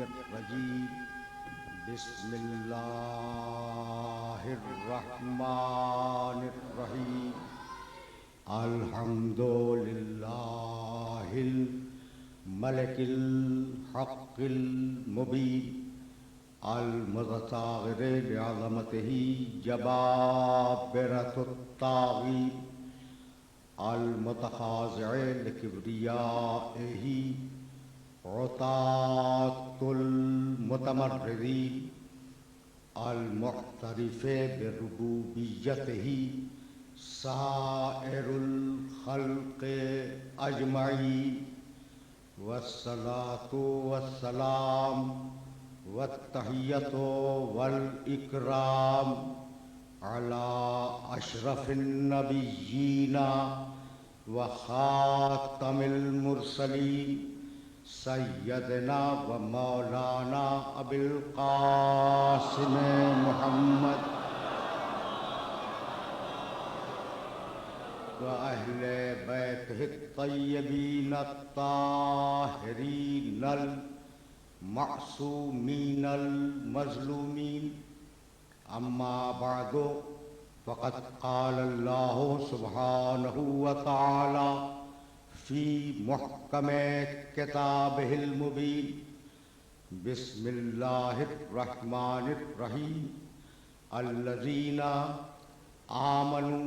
मिनश्शैतानिर्रजीम बिस्मिल्लाहिर्रहमानिर्रहीम अल्हम्दुलिल्लाहिल मलिकिल हक़्क़िल मुबीन अल मुज़ताग़िर लिअज़मतिही जबाबिरतुत ताग़ीन अल मुतखाज़िअ लिकिब्रियाइही उतातुल मुतमर्रिदीन अल मुअ्तरिफ़ बिरुबूबिय्यतिही साइरुल ख़ल्क़ि अजमईन वस्सलातु वस्सलाम वत्तहिय्यतु वल इकराम अला अशरफिन नबिय्यीना व खातमिल मुरसलीन सय्यदना व मौलाना अबिल क़ासिम मुहम्मद व अहले बैतिहि तय्यबीन अत्ताहिरीन अल मासूमीन अल मज़लूमीन अम्मा बअदु फ़क़द क़ाल अल्लाहु सुब्हानहु व तआला फ़ी मुहकमे किताबिहिल मुबीन बिस्मिल्लाहिर रहमानिर रहीम अल्लज़ीना आमनू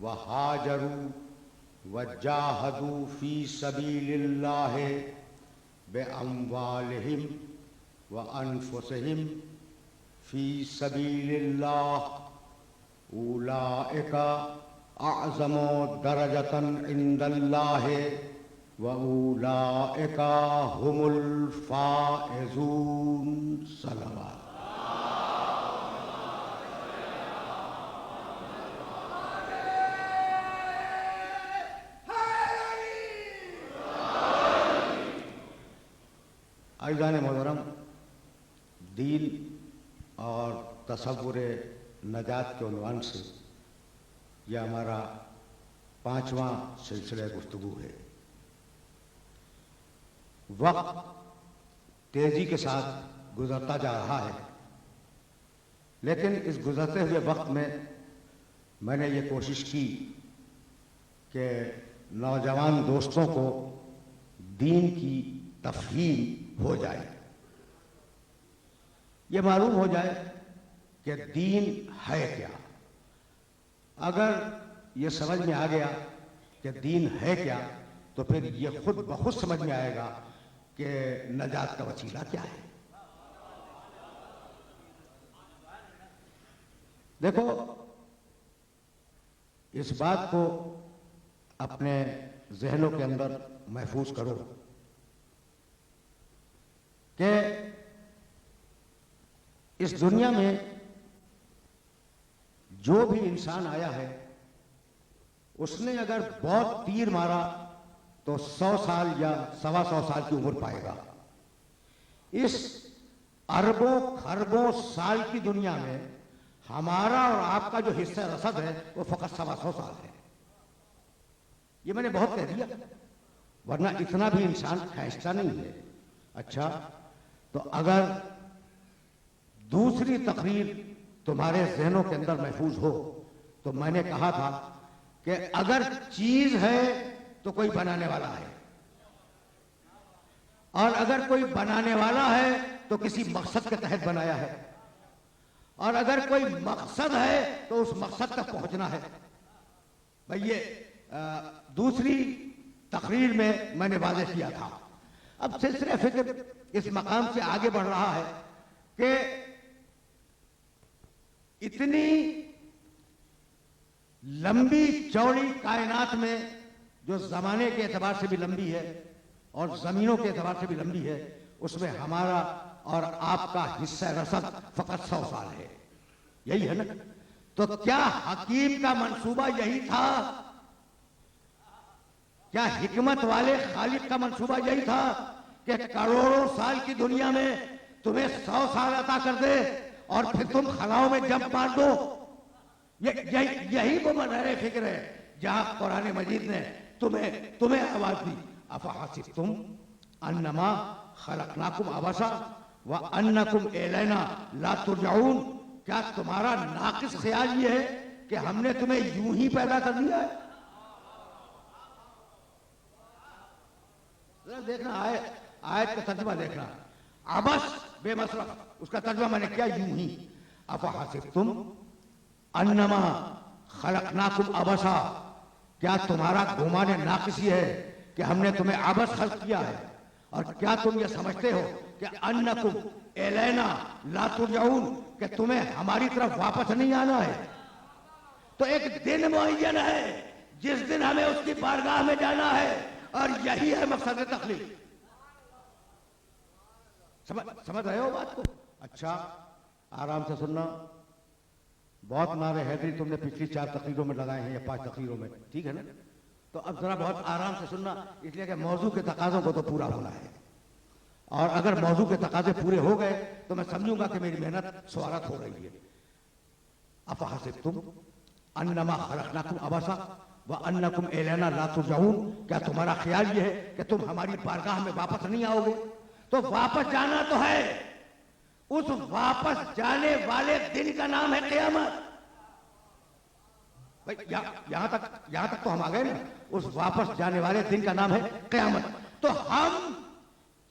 व हाजरू व जाहदू फ़ी सबीलिल्लाहि बिअम्वालिहिम व अनफुसिहिम फ़ी सबीलिल्लाह उलाइका अअज़मु दरजतन इंदल्लाहि व उलाइका हुमुल फ़ाइज़ून। सल्लल्लाहु आइज़ान मोहतरम, दीन और तसव्वुर नजात के उन्वान से यह हमारा 5वां सिलसिला गुफ्तगू है। वक्त तेजी के साथ गुजरता जा रहा है, लेकिन इस गुजरते हुए वक्त में मैंने ये कोशिश की कि नौजवान दोस्तों को दीन की तफ़हीम हो जाए, ये मालूम हो जाए कि दीन है क्या। अगर ये समझ में आ गया कि दीन है क्या, तो फिर ये खुद ब खुद समझ में आएगा कि नजात का वसीला क्या है। देखो, इस बात को अपने ज़हनों के अंदर महफूज करो कि इस दुनिया में जो भी इंसान आया है, उसने अगर बहुत तीर मारा तो 100 साल या 125 साल की उम्र पाएगा। इस अरबों खरबों साल की दुनिया में हमारा और आपका जो हिस्सा रसद है वो फकत 125 साल है। ये मैंने बहुत कह दिया, वरना इतना भी इंसान खैस्ता नहीं है। अच्छा, तो अगर दूसरी तकरीर तुम्हारे ज़हनों के अंदर महफूज हो, तो मैंने कहा था कि अगर चीज है तो कोई बनाने वाला है, और अगर कोई बनाने वाला है तो किसी मकसद के तहत बनाया है, और अगर कोई मकसद है तो उस मकसद तक पहुंचना है। भाई ये दूसरी तकरीर में मैंने वाज़ेह किया था। अब सिलसिला फिक्र इस मकाम से आगे बढ़ रहा है कि इतनी लंबी चौड़ी कायनात में, जो जमाने के एतबार से भी लंबी है और जमीनों के एतबार से भी लंबी है, उसमें हमारा और आपका हिस्सा रसद फकत 100 साल है। यही है ना? तो क्या हकीम का मंसूबा यही था? क्या हिकमत वाले खालिक का मंसूबा यही था कि करोड़ों साल की दुनिया में तुम्हें 100 साल अता कर दे और फिर तुम खलाओं में जंप मार दो? यही वो मनहरे फिक्र है जहां कुरान मजीद ने तुम्हें आवाज दी, अफहसिबतुम अन्नमा खलकनाकुम अबसा व अन्नकुम इलैना ला तुरजाऊन। क्या तुम्हारा नाकिस ख्याल ये है कि हमने तुम्हें यूं ही पैदा कर दिया है? देखना आयत का तर्जुमा देखना। अबस बेमसरफ, उसका तर्जुमा मैंने किया यूं ही। अफहसिबतुम अन्नमा खलकनाकुम अबसा, क्या तुम्हारा गुमान नाकिस ये है कि हमने तुम्हें अबस खल्क किया है? और क्या तुम ये समझते हो कि अन्नकुम इलैना ला तुरजाऊन, कि तुम्हें हमारी तरफ वापस नहीं आना है? तो एक दिन मुअय्यन है जिस दिन हमें उसकी बारगाह में जाना है, और यही है मकसद तखलीक। समझ रहे हो बात को? अच्छा, आराम से सुनना। बहुत नारे हैदरी तुमने पिछली 4 तकरीरों में लगाए हैं या 5 तकरीरों में, ठीक है ना? तो अब जरा बहुत आराम से सुनना, इसलिए कि मौजू के तकाजों को तो पूरा होना है, और अगर मौजू के तकाजे पूरे हो गए तो मैं समझूंगा कि मेरी मेहनत स्वारत हो रही है। अफहसिबतुम अन्नमा खलकनाकुम अबसा व अन्नकुम इलैना ला तुरजाऊन, क्या तुम्हारा ख्याल ये है कि तुम हमारी बारगाह में वापस नहीं आओगे? तो वापस जाना तो है, उस वापस जाने वाले दिन का नाम है क़यामत। भाई यहां तक तो हम आ गए ना। उस वापस जाने वाले दिन का नाम है क़यामत। तो हम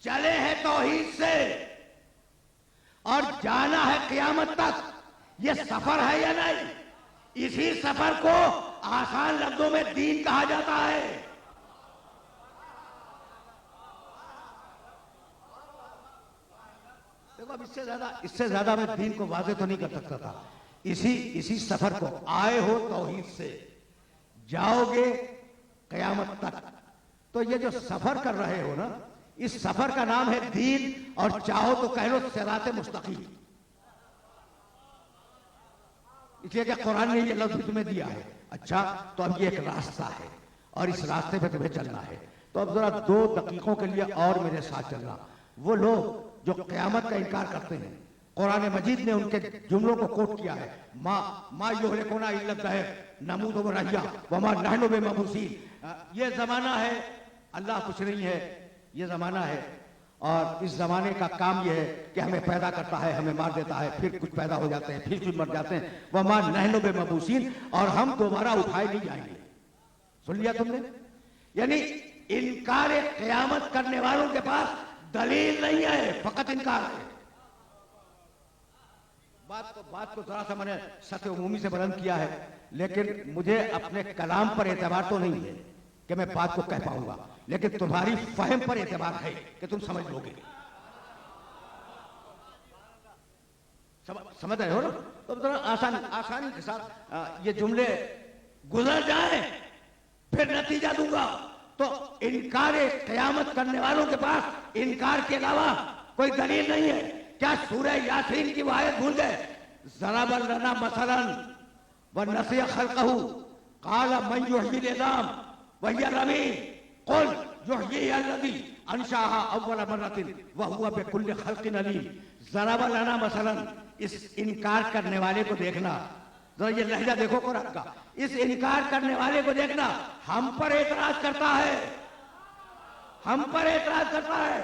चले हैं तौहीद से और जाना है क़यामत तक। ये सफर है या नहीं? इसी सफर को आसान लफ्जों में दीन कहा जाता है। देखो, अब इससे ज्यादा मैं दीन को वाज़ेह तो नहीं कर सकता था। इसी सफर को आए हो तौहीद से, जाओगे क़यामत तक। तो ये जो सफर कर रहे हो ना, इस सफर का नाम है दीन, और चाहो तो कह लो सिराते मुस्तकीम। इसलिए कि कुरान ने ये लफ्ज तुम्हें दिया है। अच्छा, तो अब ये एक रास्ता है और इस रास्ते पे तुम्हें चलना है। तो अब जरा 2 दकीकों के लिए और मेरे साथ चलना। वो लोग जो क़यामत का इनकार करते हैं, कुरान मजीद ने उनके जुमलों को कोट किया है। मा युहलिकुना इल्ला दहर नमूत व नहया व मा नहनु बिमबूसीन। ये जमाना है, अल्लाह कुछ नहीं है, ये जमाना है, और इस जमाने का काम यह है कि हमें पैदा करता है, हमें मार देता है, फिर कुछ पैदा हो जाते हैं, फिर कुछ मर जाते हैं। वह मा नहनु बिमबूसीन, और हम दोबारा उठाए नहीं जाएंगे। सुन लिया तुमने? यानी इनकार क़यामत करने वालों के पास दलील नहीं है, फकत इनकार है। बात को जरा सा मैंने सत्य उमूमी से बुलंद किया है, लेकिन मुझे अपने कलाम पर एतबार तो नहीं है कि मैं बात को कह पाऊंगा, लेकिन तुम्हारी फहम पर एतबार है कि तुम समझ लोगे। समझ रहे हो ना? तो जरा आसानी के साथ ये जुमले गुजर जाए, फिर नतीजा दूंगा। तो इनकार क़यामत करने वालों के पास इनकार के अलावा कोई दलील नहीं है। क्या सूरह यासीन की वो आयत भूल गए? ज़रब लना मसलन व नसिया खल्क़हू क़ाल मन युहयिल इज़ाम व हिय रमीम क़ुल युहयिहा अल्लज़ी अंशअहा अव्वल मर्रतिन व हुवा बिकुल्लि खल्क़िन अलीम। ज़रब लना मसलन, इस इनकार करने वाले को देखना, जरा ये लहजा देखो कुरान का। इस इनकार करने वाले को देखना, हम पर एतराज करता है, हम पर एतराज करता है।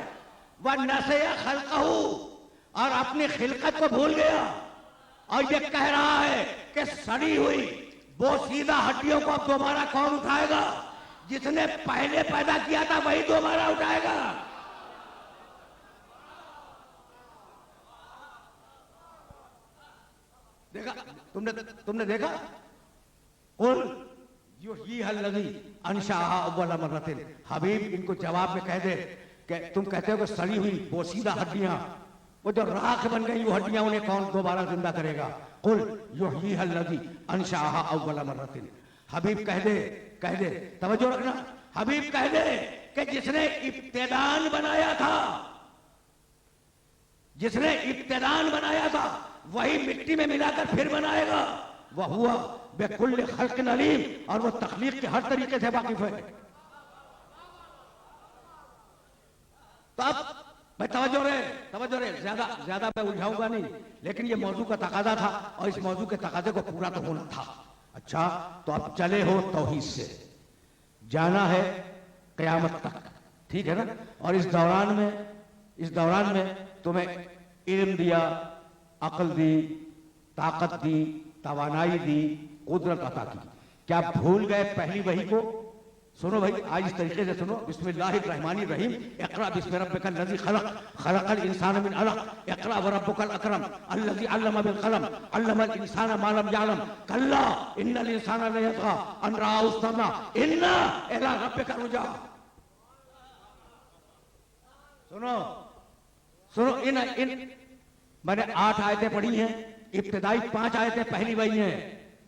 वह नसिया खल्क़हू, और अपनी खिलकत को भूल गया, और ये कह रहा है कि सड़ी हुई बोसीदा हड्डियों को अब दोबारा कौन उठाएगा? जिसने पहले पैदा किया था वही दोबारा उठाएगा। देखा तुमने देखा? कुल युहयिहा अल्लज़ी अंशअहा अव्वल मर्रतिन। हबीब इनको जवाब में कह दे कि तुम कहते हो कि सड़ी हुई बोसीदा हड्डियां, वो जो राख बन गई वो हड्डियां, उन्हें कौन दोबारा जिंदा करेगा? कुल युहयिहा अल्लज़ी अंशअहा अव्वल मर्रतिन। हबीब कह दे, तवज्जो रखना, हबीब कह दे कि जिसने इब्तिदान बनाया था, जिसने इब्तिदान बनाया था वही मिट्टी में मिलाकर फिर बनाएगा। वह हुआ बिकुल्लि खल्क़िन अलीम, और वो तख्लीक के हर तरीके से वाकिफ है। तो अब भाई तवज्जो रहे, ज्यादा मैं उलझाऊंगा नहीं, लेकिन ये मौजू का तकाजा था और इस मौजू के तकाजे को पूरा तो होना था। अच्छा, तो अब चले हो तौहीद से, जाना है क़यामत तक, ठीक है ना? और इस दौरान में इस दौरान में तुम्हें इल्म दिया, अक्ल दी, ताकत दी, तवानाई दी, कुदरत अता की। क्या भूल गए पहली वही को? सुनो भाई, आज इस तरीके से सुनो। बिस्मिल्लाहिर्रहमानिर्रहीम। इक़रा बिस्मि रब्बिकल लज़ी खलक़, खलक़ल इंसाना मिन अलक़, इक़रा व रब्बुकल अकरम, अल्लज़ी अल्लमा बिल क़लम, अल्लमल इंसाना मा लम यअलम, कल्ला इन्नल इंसाना लयतग़ा अन रआहु इस्तग़ना, इन्ना इला रब्बिका रुजा। सुनो सुनो, इन मैंने 8 आयतें पढ़ी हैं। इब्तिदाई 5 आयतें पहली वही हैं।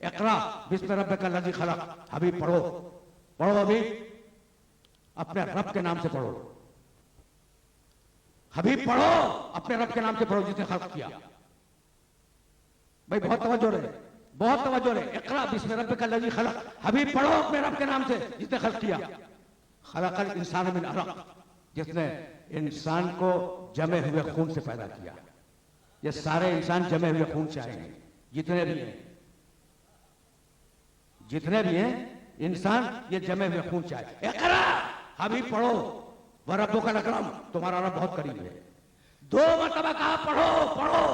इक़रा बिस्मि रब्बिकल लज़ी खलक़। अभी पढ़ो, पढ़ो, अभी अपने रब के नाम से पढ़ो। हबीब पढ़ो, अपने रब के नाम से पढ़ो जिसने खल्क किया। भाई बहुत तवज्जो रहे, बहुत तवज्जो रहे। इक़रा बिस्मि रब्बिकल लज़ी खलक़। हबीब पढ़ो अपने रब के नाम से जिसने खल्क किया। खलक़ल इंसान मिन अलक़, जिसने इंसान को जमे हुए खून से पैदा किया। ये सारे इंसान जमे हुए खून से आएंगे, जितने भी हैं, जितने भी हैं इंसान, ये जमे हुए खून से आए। इक़रा, हबीब पढ़ो, व रब्बुकल अकरम, तुम्हारा रब बहुत करीब है। 2 मरतबा कहा पढ़ो, पढ़ो।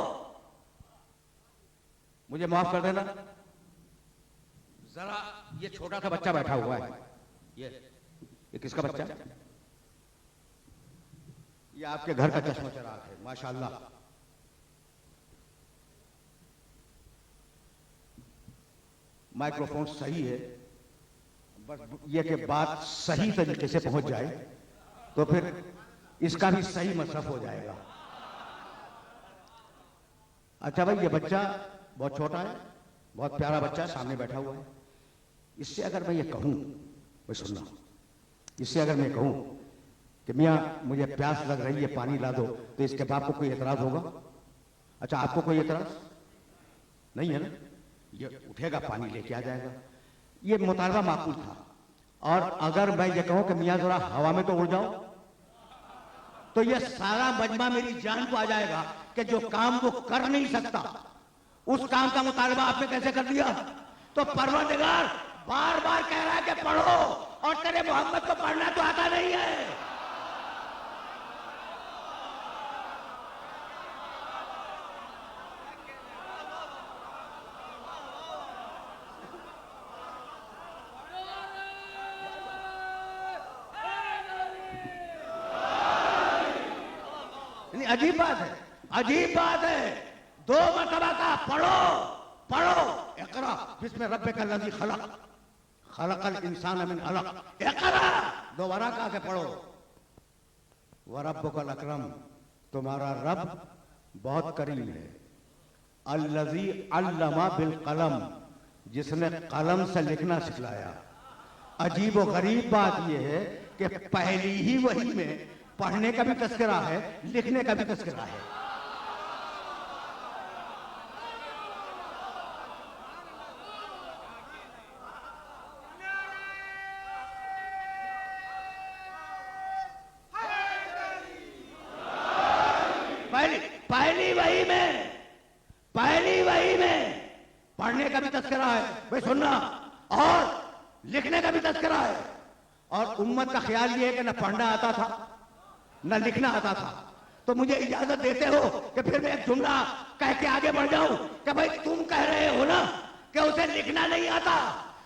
मुझे माफ कर देना, जरा ये छोटा सा बच्चा बैठा हुआ है, ये किसका बच्चा है? ये आपके घर का चश्मा चराग है, माशाअल्लाह। माइक्रोफोन सही है, बस ये कि बात सही तरीके से पहुंच जाए तो फिर इसका भी सही मसरफ हो जाएगा। अच्छा भाई, ये बच्चा बहुत छोटा है, बहुत प्यारा बच्चा सामने बैठा हुआ है। इससे अगर मैं ये कहूं, भाई सुनना, इससे अगर मैं कहूं कि मियाँ मुझे प्यास लग रही है, पानी ला दो, तो इसके बाप को कोई एतराज होगा? अच्छा, आपको कोई एतराज नहीं है ना? ये उठेगा, पानी लेके आ जाएगा। ये मुतालबा माकूल था। और अगर मैं ये कहूं कि मियाँ जरा हवा में तो उड़ जाओ, तो ये सारा मजमा मेरी जान को आ जाएगा कि जो काम वो कर नहीं सकता, उस काम का मुतालबा आपने कैसे कर दिया? तो परवरदिगार बार बार कह रहा है कि पढ़ो, और तेरे मोहम्मद को पढ़ना तो आता नहीं है। अजीब बात है, अजीब बात है। 2 मरतबा का पढ़ो, पढ़ो। इक़रा बिस्मि रब्बिकल लज़ी खलक़, खलक़ल इंसान मिन अलक़। इक़रा दोबारा कहा के पढ़ो। व रब्बुकल अकरम, तुम्हारा रब बहुत करीम है। अल्लज़ी अल्लमा बिल क़लम, जिसने कलम से लिखना सिखलाया। अजीब व गरीब बात यह है कि पहली ही वही में पढ़ने का भी तस्करा है, लिखने का भी तस्करा है। पहली वही में पढ़ने का भी तस्करा है, भाई सुनना, और लिखने का भी तस्करा है। और उम्मत का ख्याल ये है कि न पढ़ना आता था न लिखना आता था। तो मुझे इजाजत देते हो कि फिर मैं एक जुमला कह के आगे बढ़ जाऊं कि भाई तुम कह रहे हो ना कि उसे लिखना नहीं आता,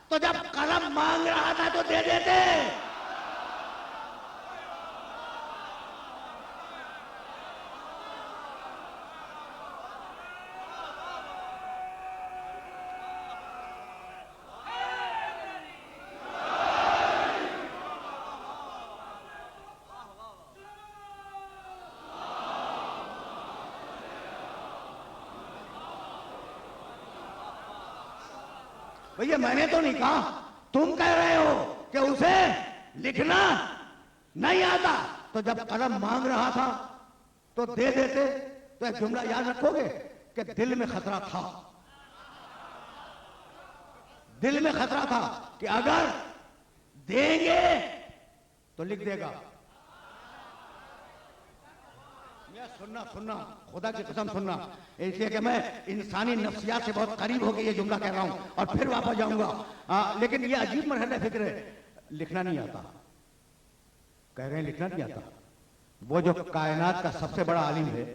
तो जब कलम मांग रहा था तो दे देते। भैया मैंने तो नहीं कहा, तुम कह रहे हो कि उसे लिखना नहीं आता, तो जब कलम मांग रहा था तो दे देते। तो एक जुमला याद रखोगे कि दिल में खतरा था, दिल में खतरा था कि अगर देंगे तो लिख देगा। सुनना सुनना, खुदा की कसम सुनना, इसलिए कि मैं इंसानी नफ्सियात से बहुत करीब होकर ये जुमला कह रहा हूं और फिर वापस जाऊंगा। लेकिन ये अजीब मरहला फिक्र है, लिखना नहीं आता, कह रहे हैं लिखना नहीं आता। वो जो कायनात का सबसे बड़ा आलिम है,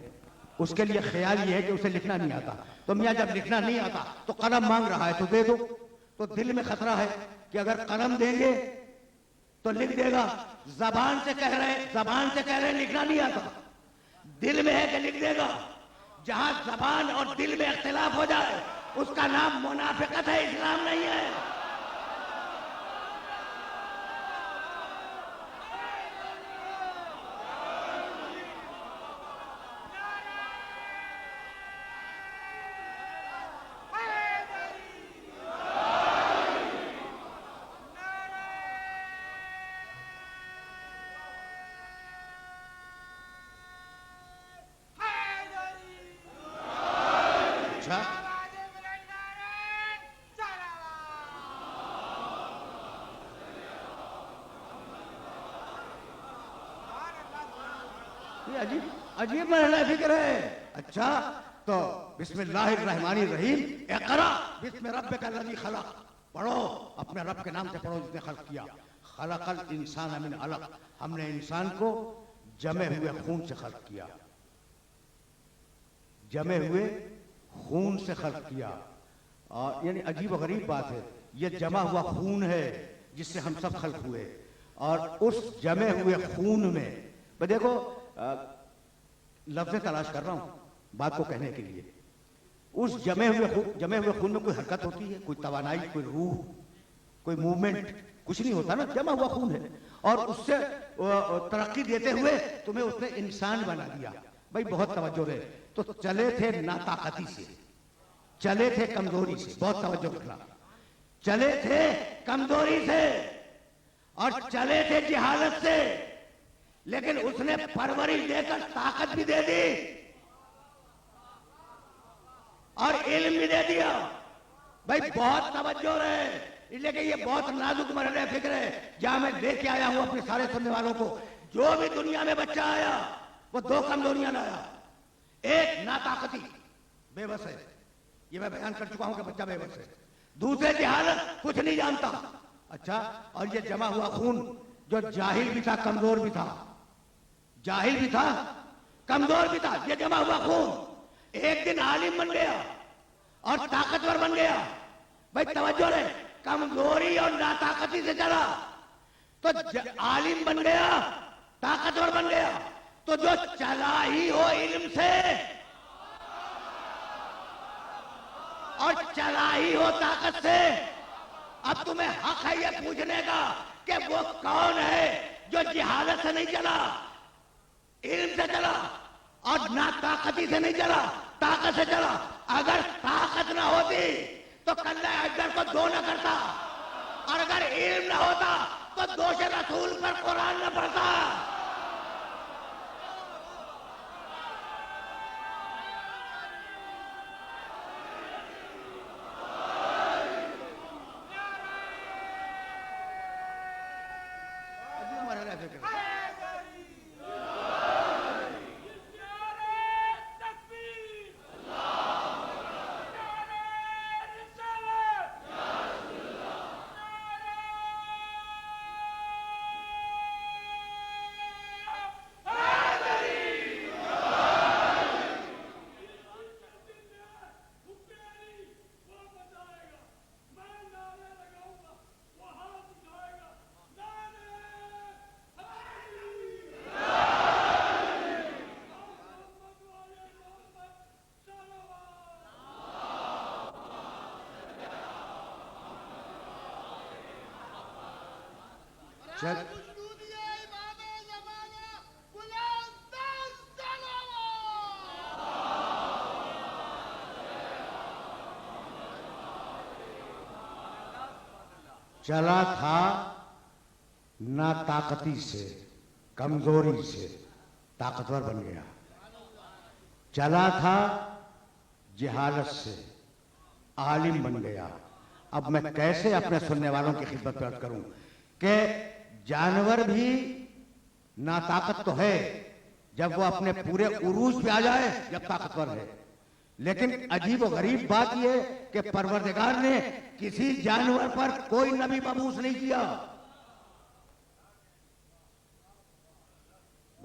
उसके लिए ख्याल ये है कि उसे लिखना नहीं आता। तो मियाँ जब लिखना नहीं आता तो कलम मांग रहा है तो दे दो। तो दिल में खतरा है कि अगर कलम देंगे तो लिख देगा। जबान से कह रहे लिखना नहीं आता, दिल में है कि लिख देगा। जहां जबान और दिल में इख्तिलाफ हो जाए उसका नाम मुनाफिकत है, इस्लाम नहीं है। अजीब अजीब मरहला फिक्र है। अच्छा तो बिस्मिल्लाहिर्रहमानिर्रहीम, इक़रा बिस्मि रब्बिकल्लज़ी खलक़ पढ़ो, अपने रब के नाम से पढ़ो जिसने खल्क़ किया। खलक़ल इंसान मिन अलक़, हमने इंसान को जमे हुए खून से खल्क़ किया। जमे हुए खून से खल्क़ किया। और यानी अजीब और गरीब बात है, ये जमा हुआ खून है जिससे हम सब खल्क़ हुए। और उस जमे हुए खून में देखो, लफ्ज़ें तलाश कर रहा हूं बात को कहने के लिए। उस जमे हुए खून में कोई हरकत होती है, कोई तवानाई, कोई रूह, कोई मूवमेंट, कुछ नहीं होता ना, जमा हुआ खून है। और उससे तरक्की देते हुए तुम्हें उसने इंसान बना दिया। भाई बहुत तवज्जो रहे। तो चले थे नाताकती से, चले थे कमजोरी से, बहुत तवज्जो रखना, चले थे कमजोरी से और चले थे जिहालत से, लेकिन उसने परवरिश देकर ताकत भी दे दी और इल्म भी दे दिया। भाई बहुत तवज्जो रहे, लेकिन ये बहुत नाजुक मरहले फिक्र है जहां मैं लेके आया हूं अपने सारे सुनने वालों को। जो भी दुनिया में बच्चा आया वो दो कमजोरियां लाया। एक नाताकती, बेबस है, ये मैं बयान कर चुका हूं कि बच्चा बेबस है। दूसरे की हालत कुछ नहीं जानता। अच्छा, और ये जमा हुआ खून जो जाहिल भी था, कमजोर भी था, जाहिल भी था, कमजोर भी था, ये जमा हुआ खून एक दिन आलिम बन गया और ताकतवर बन गया। भाई तवज्जो रहे, कमजोरी और नाताकती से चला तो आलिम बन गया, ताकतवर बन गया। तो जो चला ही हो इल्म से और चला ही हो ताकत से, अब तुम्हें हक है ये पूछने का कि वो कौन है जो जिहालत से नहीं चला, इल्म से चला, और ना ताकती से नहीं चला, ताकत से चला। अगर ताकत ना होती तो कल्ला अजगर को दो न करता, और अगर इल्म ना होता तो दोष रसूल पर कुरान न पढ़ता। चल चला था ना ताकती से, कमजोरी से ताकतवर बन गया। चला था जिहालत से, आलिम बन गया। अब मैं कैसे अपने सुनने वालों की खिदमत अर्ज करूं कि जानवर भी ना ताकत तो है जब वो अपने पूरे उरूज पे आ जाए, जब ताकतवर है। लेकिन अजीब और गरीब बात यह कि परवरदिगार ने किसी जानवर पर कोई नबी मबूस नहीं किया।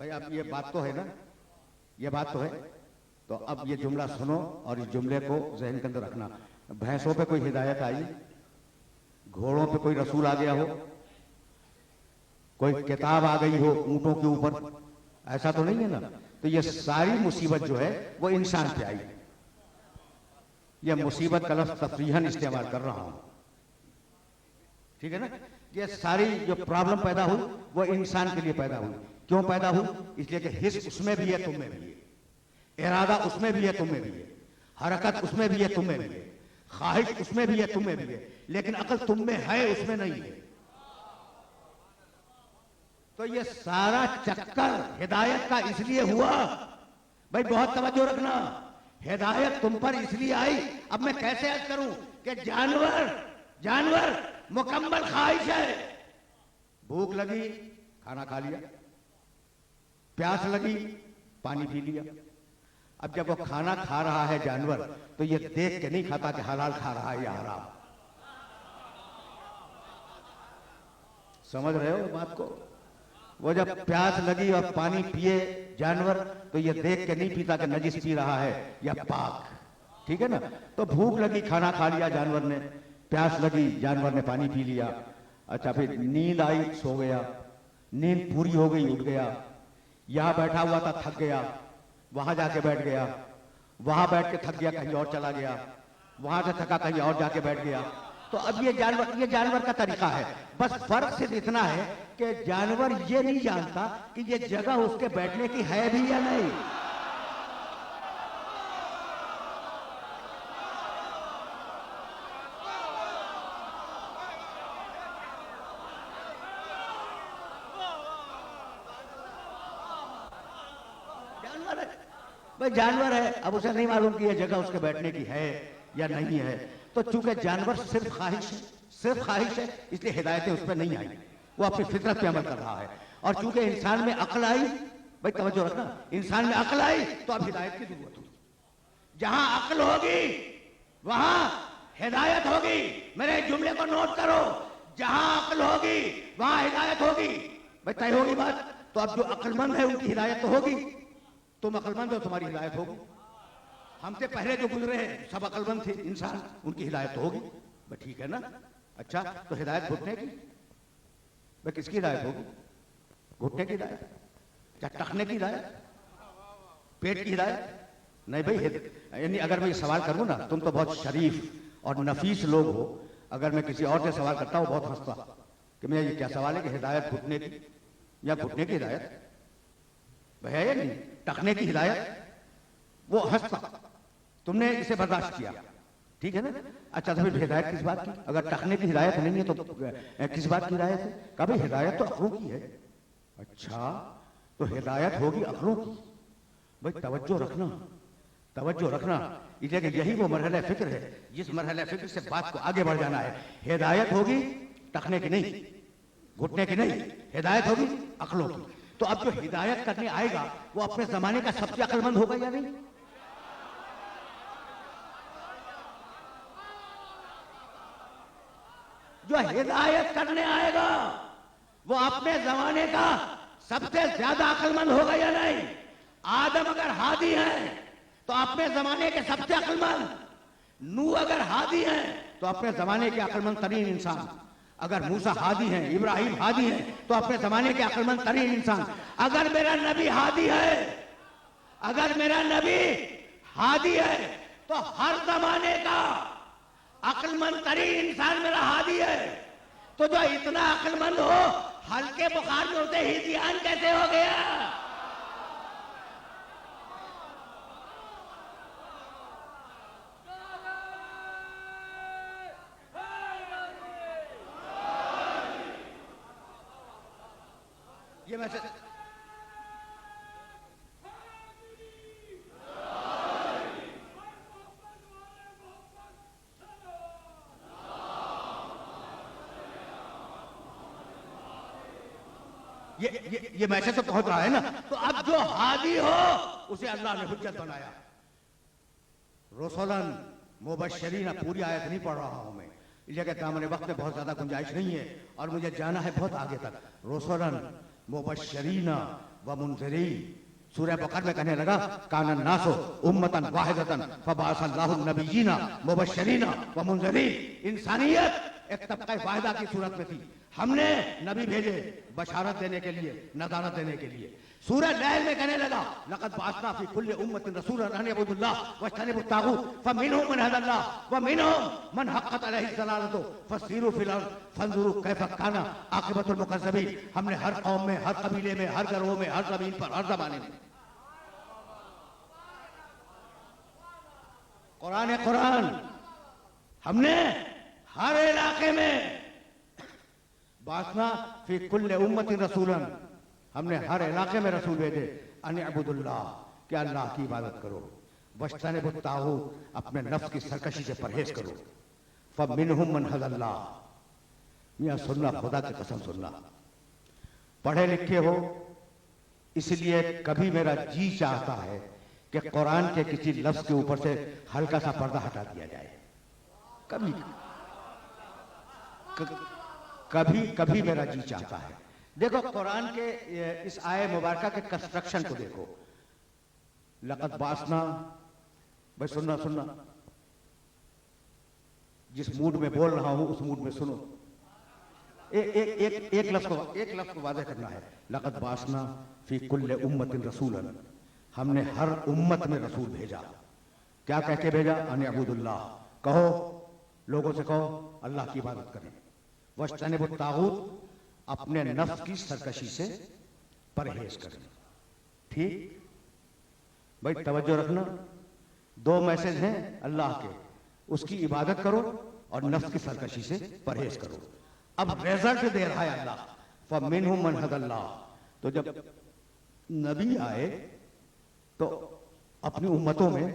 भाई अब ये बात तो है ना, ये बात तो है। तो अब ये जुमला सुनो और इस जुमले को जहन के अंदर रखना। भैंसों पे कोई हिदायत आई, घोड़ों पे कोई रसूल आ गया हो, कोई किताब आ गई हो ऊंटों के ऊपर, ऐसा तो नहीं है ना। तो ये सारी मुसीबत जो है वो इंसान पे आई। ये मुसीबत का लफ्ज़ तफरीहन इस्तेमाल कर रहा हूं, ठीक है ना। ये सारी जो प्रॉब्लम पैदा हुई वो इंसान के लिए पैदा हुई। क्यों पैदा हुई? इसलिए कि हिस्स उसमें भी है, तुम में भी है, इरादा उसमें भी है, तुम में भी है, हरकत उसमें भी है, तुम में भी है, ख्वाहिश उसमें भी है, तुम में भी है, लेकिन अकल तुम में है, उसमें नहीं है। तो ये सारा चक्कर हिदायत का इसलिए हुआ, भाई बहुत तवज्जो रखना, हिदायत तुम पर इसलिए आई। अब मैं कैसे अर्ज करूं कि जानवर मुकम्मल ख्वाहिश है, भूख लगी खाना खा लिया, प्यास लगी पानी पी लिया। अब जब वो खाना खा रहा है जानवर, तो ये देख के नहीं खाता कि हलाल खा रहा है या हराम। समझ रहे हो बात को? वो जब प्यास लगी और पानी पिए जानवर, तो ये देख के नहीं पीता कि नजिस पी रहा है या पाक, ठीक है ना। तो भूख लगी खाना खा लिया जानवर ने, प्यास लगी जानवर ने पानी पी लिया। अच्छा, फिर नींद आई सो गया, नींद पूरी हो गई उठ गया, यहां बैठा हुआ था थक गया, वहां जाके बैठ गया, वहां बैठ के थक गया कहीं और चला गया, वहां से थका कहीं और जाके बैठ गया। तो अब ये जानवर का तरीका है। बस फर्क सिर्फ इतना है कि जानवर ये नहीं जानता कि ये जगह उसके बैठने की है भी या नहीं। भाई जानवर है, अब उसे नहीं मालूम कि यह जगह उसके बैठने की है या नहीं है। तो चूंकि जानवर सिर्फ ख्वाहिश है, इसलिए हिदायतें उस पर नहीं आई, वो अपनी फितरत पे अमल कर रहा है। और चूंकि इंसान में अक्ल आई, भाई तवज्जो रखना, इंसान में अक्ल आई तो अब हिदायत की जरूरत होगी। जहां अक्ल होगी वहां हिदायत होगी। मेरे जुमले को नोट करो, जहां अक्ल होगी वहां हिदायत होगी। भाई तय होगी बात। तो अब जो अक्लमंद है उनकी हिदायत तो होगी, तुम अक्लमंद हो तुम्हारी हिदायत होगी। हमसे पहले जो गुजरे हैं सब अक्लमंद थे इंसान, उनकी हिदायत तो होगी। भाई ठीक है ना। अच्छा, तो हिदायत घुटने की, भाई किसकी हिदायत होगी? घुटने की हिदायत, क्या टखने की हिदायत, पेट की हिदायत? नहीं भाई, यानी अगर मैं ये सवाल करूं ना, तुम तो बहुत शरीफ और नफीस लोग हो, अगर मैं किसी और से सवाल करता हूं बहुत हंसता कि मैं ये क्या सवाल है कि हिदायत घुटने की या घुटने की हिदायत, भाई है या नहीं? टखने की हिदायत, वो हंसता, तुमने इसे बर्दाश्त किया, ठीक है ना। अच्छा, तो फिर हिदायत किस बात की? अगर टखने की हिदायत नहीं है तो किस बात की हिदायत है? कहा भाई हिदायत तो अक्लों की है। अच्छा, तो हिदायत होगी अक्लों की। भाई तवज्जो रखना, इसलिए कि यही वो मरहला फिक्र है जिस मरहला फिक्र से बात को आगे बढ़ जाना है। हिदायत होगी टखने की नहीं, घुटने की नहीं, हिदायत होगी अक्लों की। तो अब जो हिदायत करने आएगा वो अपने जमाने का सबसे अक्लमंद होगा या नहीं? जो हिदायत करने आएगा वो अपने जमाने का सबसे ज्यादा अक्लमंद होगा या नहीं? आदम अगर हादी हैं तो अपने जमाने के सबसे अक्लमंद, नूह अगर हादी हैं तो अपने जमाने के अक्लमंद तरीन इंसान, अगर मूसा हादी हैं, इब्राहिम हादी हैं तो अपने जमाने के अक्लमंद तरीन इंसान। अगर मेरा नबी हादी है तो हर जमाने का अक्लमंद तरीन इंसान मेरा हादी है। तो जो इतना अक्लमंद हो, हल्के बुखार में होते ही ध्यान कैसे हो गया? ये मैसेज ये मैसेज तो पहुंच रहा है ना। तो अब जो हादी हो उसे अल्लाह ने हुज्जत बनाया। रसूलन मुबश्शिरीन, पूरी आयत नहीं पढ़ रहा हूं मैं, इसलिए कि दामन वक्त में बहुत ज्यादा गुंजाइश नहीं है और मुझे जाना है बहुत आगे तक। रसूलन मुबश्शिरीन व मुनज़िरीन। सूरह बकरा में कहने लगा काना नासो उम्मतन वाहिदतन फबाअसल्लाहु नबिय्यीना मुबश्शिरीना व मुनज़िरीन। इंसानियत एक तबका वाहिदा की सूरत में थी, हमने नबी भेजे बशारत देने के लिए, नज़ारत देने के लिए। सूरह नहल में कहने लगा लक़द बअसना फी कुल्लि उम्मतिन रसूलन अन यअबुदुल्लाह वज्तनिबुत तागूत फमिनहुम मन हदल्लाह व मिनहुम मन हक़्क़त अलैहि ज़लालतु फसीरू फिल अर्ज़ फंज़ुरू कैफ़ काना आक़िबतुल मुकज़्ज़बीन। हमने हर कौम में, हर कबीले में, हर घरों में, हर ज़मीन पर, हर ज़माने में कुरान हमने हर इलाके में बासना फी कुल्ले उम्मतिन रसूलन, हमने हर इलाके में रसूल भेजे अन अबुदुल्लाह, कि अल्लाह की इबादत करो, वज्तनिबुत तागूत, अपने नफ्स की सरकशी से परहेज करो, फमिनहुम मन हदल्लाह। मियां सुनना, खुदा की कसम सुनना, पढ़े लिखे हो इसलिए कभी मेरा जी चाहता है कि कुरान के किसी लफ्ज के ऊपर से हल्का सा पर्दा हटा दिया जाए। कभी कभी कभी मेरा जी चाहता है। देखो कुरान के इस आय मुबारका के कंस्ट्रक्शन को देखो, लक़द बासना, भाई सुनना सुनना, जिस मूड में बोल रहा हूं उस मूड में सुनो। एक लफ्ज को वाज़ेह करना है। लक़द बासना फी कुल्ले उम्मतिन रसूलन, हमने हर उम्मत में रसूल भेजा। क्या कह के भेजा? अन अबुदुल्लाह, कहो लोगों से कहो अल्लाह की इबादत करें, वज्तनिबुत तागूत, अपने नफ्स की सरकशी से परहेज करें। ठीक भाई, तवज्जो रखना, दो मैसेज हैं अल्लाह के, उसकी इबादत करो और नफ्स की सरकशी से परहेज करो। अब रिजल्ट दे रहा है अल्लाह, फमिनहुम मन हदल्लाह। तो जब नबी आए तो अपनी उम्मतों में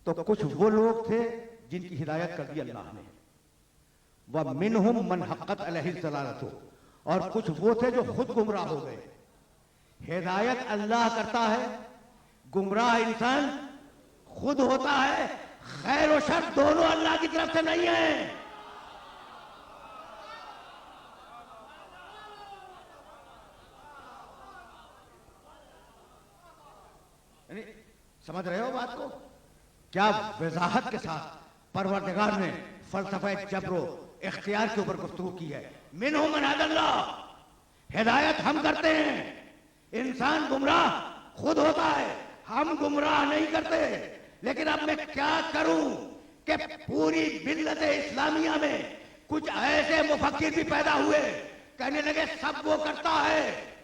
तो कुछ वो लोग थे जिनकी हिदायत कर दी अल्लाह ने, व मिनहुम मन हक़्क़त अलैहि ज़लालतु, और कुछ वो थे जो खुद गुमराह हो गए। हिदायत अल्लाह करता है, गुमराह इंसान खुद होता है। खैर और शर दोनों अल्लाह की तरफ से नहीं है। समझ रहे हो बात को? क्या वजाहत के साथ परवरदिगार ने फलसफे जबरो इख्तियार के ऊपर गुफ्तगू की है। मिनहुम मन हदल्लाह, हिदायत हम करते हैं, इंसान गुमराह खुद होता है, हम गुमराह नहीं करते। लेकिन अब मैं क्या करूं कि पूरी मिल्लत इस्लामिया में कुछ ऐसे मुफक्किर भी पैदा हुए, कहने लगे सब वो करता है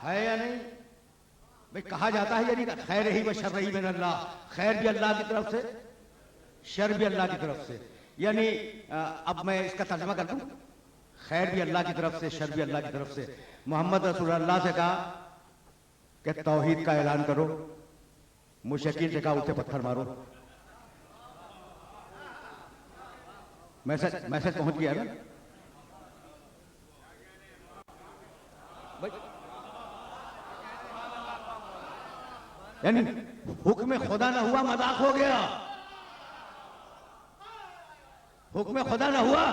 या नहीं? भाई कहा जाता है यानी खैर ही व शर ही मिन अल्लाह, खैर भी अल्लाह की तरफ से, शर भी अल्लाह की तरफ से। यानी अब मैं इसका तर्जुमा कर दूं, खैर भी अल्लाह की तरफ से, शर भी अल्लाह की तरफ से। मोहम्मद रसूलुल्लाह से कहा कि तौहीद का ऐलान करो, मुशरिकीन से कहा उठे पत्थर मारो। मैसेज पहुंच गया ना भाई? यानी हुक्म खुदा ना हुआ मजाक हो गया, हुक्म खुदा ना हुआ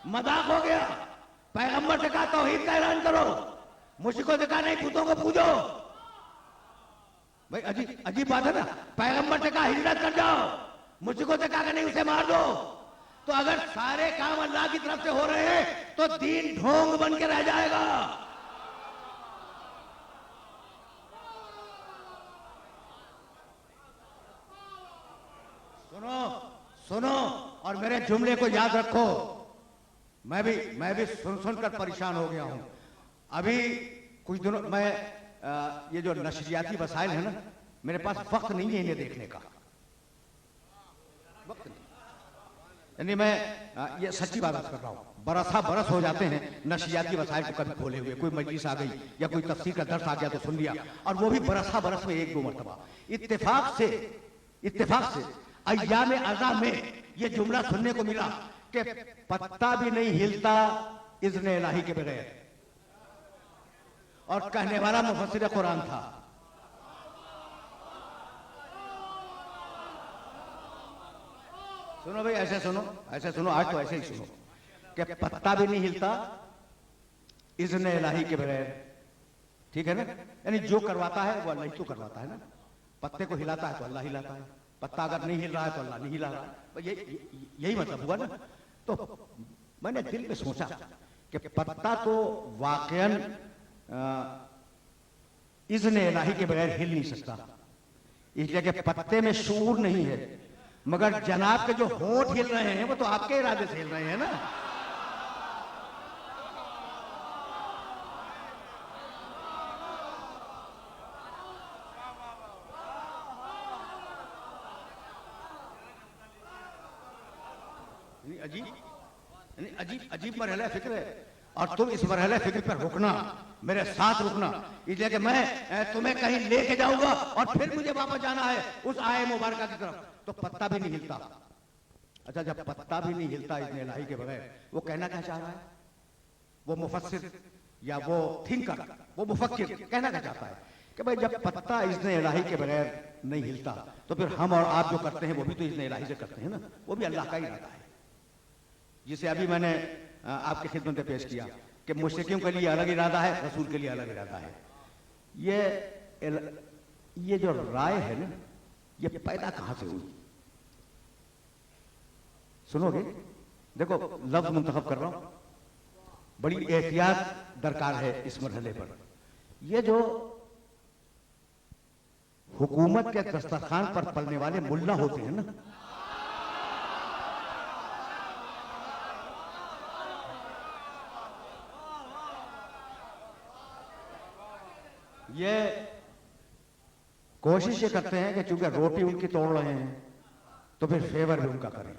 मजाक हो गया। पैगंबर से कहा तौहीद का ऐलान करो, मुश्रिकों से कहा नहीं बुतों को पूजो। भाई अजीब बात है ना। पैगंबर से कहा हिजरत कर जाओ, मुश्रिकों से कहा कि नहीं उसे मार दो। तो अगर सारे काम अल्लाह की तरफ से हो रहे हैं तो दीन ढोंग बन के रह जाएगा। सुनो सुनो और मेरे जुमले को याद रखो। मैं भी सुन सुनकर परेशान हो गया हूं। अभी कुछ दिनों मैं ये जो नशरियाती वसाइल है ना, मेरे पास वक्त नहीं है इन्हें देखने का, वक्त नहीं। यानी मैं ये सच्ची बात कर रहा हूं, बरस हो जाते हैं नशरियाती वसाइल को कभी खोले हुए। कोई मजलिस आ गई या कोई तफसीर का दर्स आ गया तो सुन लिया, और वो भी बरस में एक दो मरतबा। इत्तेफाक से अय्याम अज़ा में ये जुमला सुनने को मिला कि पत्ता भी नहीं हिलता इज़्न इलाही के बगैर, और कहने वाला मुफस्सिर कुरान था। सुनो भाई, ऐसे सुनो, आज तो ऐसे ही सुनो कि पत्ता भी नहीं हिलता इज़्न इलाही के बगैर, ठीक है ना। यानी जो करवाता है वो अल्लाह ही तो करवाता है ना। पत्ते को हिलाता है तो अल्लाह हिलाता है, पत्ता अगर नहीं हिल रहा है तो अल्लाह नहीं हिला रहा है। यही मतलब हुआ ना। तो मैंने दिल में सोचा कि पत्ता तो वाकईन इज़्न इलाही के बगैर हिल नहीं सकता, इसलिए कि पत्ते में शूर नहीं है। मगर जनाब के जो होंठ हिल रहे हैं वो तो आपके इरादे से हिल रहे हैं ना। अजीब अजीब अजीब मरहला फिक्र है। और तुम इस मरहले फिक्र पर रुकना, मेरे साथ रुकना, इसलिए कि मैं तुम्हें कहीं लेके जाऊंगा और फिर मुझे वापस जाना है उस आए मुबारक की तरफ। तो पत्ता भी नहीं हिलता। अच्छा, जब पत्ता भी नहीं हिलता इज़्न इलाही के बगैर, वो कहना क्या चाह रहा है? वो मुफस्सिर या वो थिंकर, वो मुफक्किर कहना क्या चाहता है कि भाई जब पत्ता इज़्न इलाही के बगैर नहीं हिलता तो फिर हम और आप जो करते हैं वो भी तो इज़्न इलाही से करते हैं ना, वो भी अल्लाह का ही इरादा है। जिसे अभी मैंने आपकी खिदमत में पेश किया कि मुशरिकों के लिए अलग इरादा है, रसूल के लिए अलग इरादा है। ये जो राय है ना, ये पैदा कहां से हुई? सुनोगे? देखो लफ्ज मुंतखब कर रहा हूं, बड़ी एहतियात दरकार है इस मरहले पर। ये जो हुकूमत के दस्तरखान पर पलने वाले मुल्ला होते हैं ना, ये कोशिश ये करते हैं कि चूंकि रोटी उनकी तोड़ रहे हैं तो फिर फेवर भी उनका करें।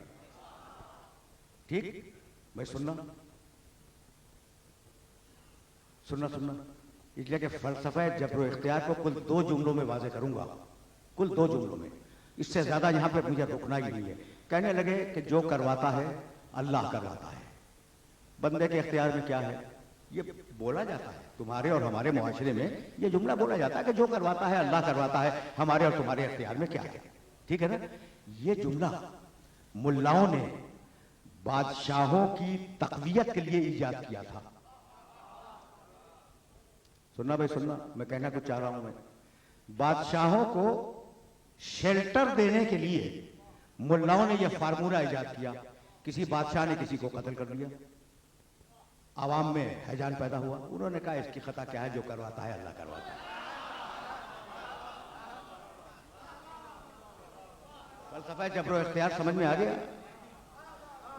ठीक भाई, सुनना सुनना सुनना। इसलिए कि फलसफा जब्र इख्तियार को कुल 2 जुमलों में वाज़े करूंगा, कुल 2 जुमलों में, इससे ज्यादा यहां पे मुझे रुकना ही नहीं है। कहने लगे कि जो करवाता है अल्लाह करवाता है, बंदे के इख्तियार में क्या है? ये बोला जाता है तुम्हारे और हमारे मुआशरे में, ये जुमला बोला जाता है कि जो करवाता है अल्लाह करवाता है, हमारे और तुम्हारे इख्तियार में क्या है। ठीक है ना। ये जुमला मुल्लाओं ने बादशाहों की तक़वियत के लिए ईजाद किया था। सुनना भाई सुनना, मैं कहना कुछ चाह रहा हूं। मैं बादशाहों को शेल्टर देने के लिए मुल्लाओं ने यह फार्मूला ईजाद किया। किसी बादशाह ने किसी को कत्ल कर दिया, आवाम में हैजान पैदा हुआ, उन्होंने कहा इसकी खता क्या है, जो करवाता है अल्लाह करवाता है। फलसफा जब्र इख्तियार समझ में आ गया।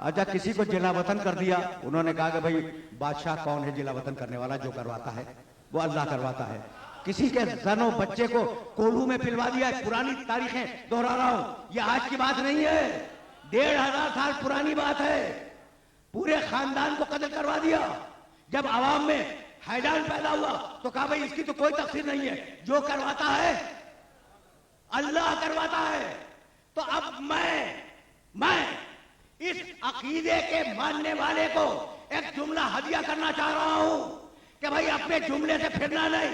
अच्छा, किसी को जिला वतन कर दिया, उन्होंने कहा कि भाई बादशाह कौन है जिला वतन करने वाला? जो करवाता है वो अल्लाह करवाता है। किसी के जनो बच्चे को कोलू में पिलवा दिया, पुरानी तारीखें दोहरा रहा हूं, ये आज की बात नहीं है, 1500 साल पुरानी बात है। पूरे खानदान को कत्ल करवा दिया। जब आवाम में हैरान पैदा हुआ तो कहा भाई इसकी तो कोई तकसीर नहीं है, जो करवाता है अल्लाह करवाता है। तो अब मैं इस अकीदे के मानने वाले को एक जुमला हदिया करना चाह रहा हूं कि भाई अपने जुमले से फिरना नहीं,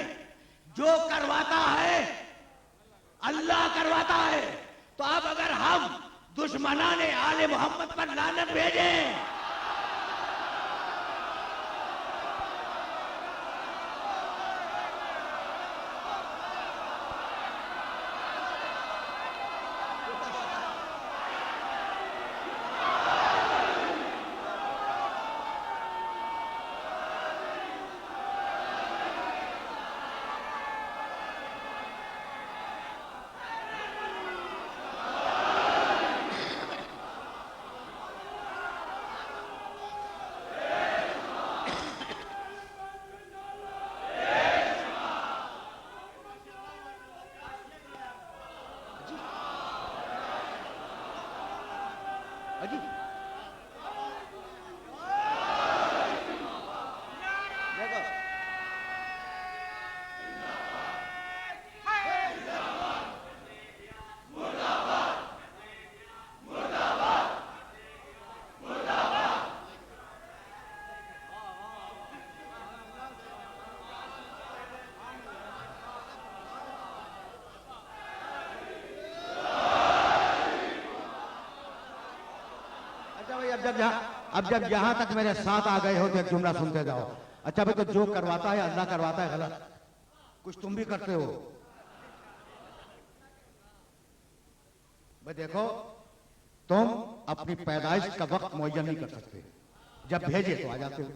जो करवाता है अल्लाह करवाता है। तो अब अगर हम दुश्मनाने आले मोहम्मद पर लानत भेजें, अब जब यहां तक मेरे साथ आ गए हो तो एक जुमला सुनते जाओ। अच्छा भाई, तो जो करवाता है अल्लाह करवाता है गलत, कुछ तुम भी करते हो भाई। देखो, तुम अपनी पैदाइश का वक्त मुअय्यन नहीं कर सकते, जब भेजे तो आ जाते हो,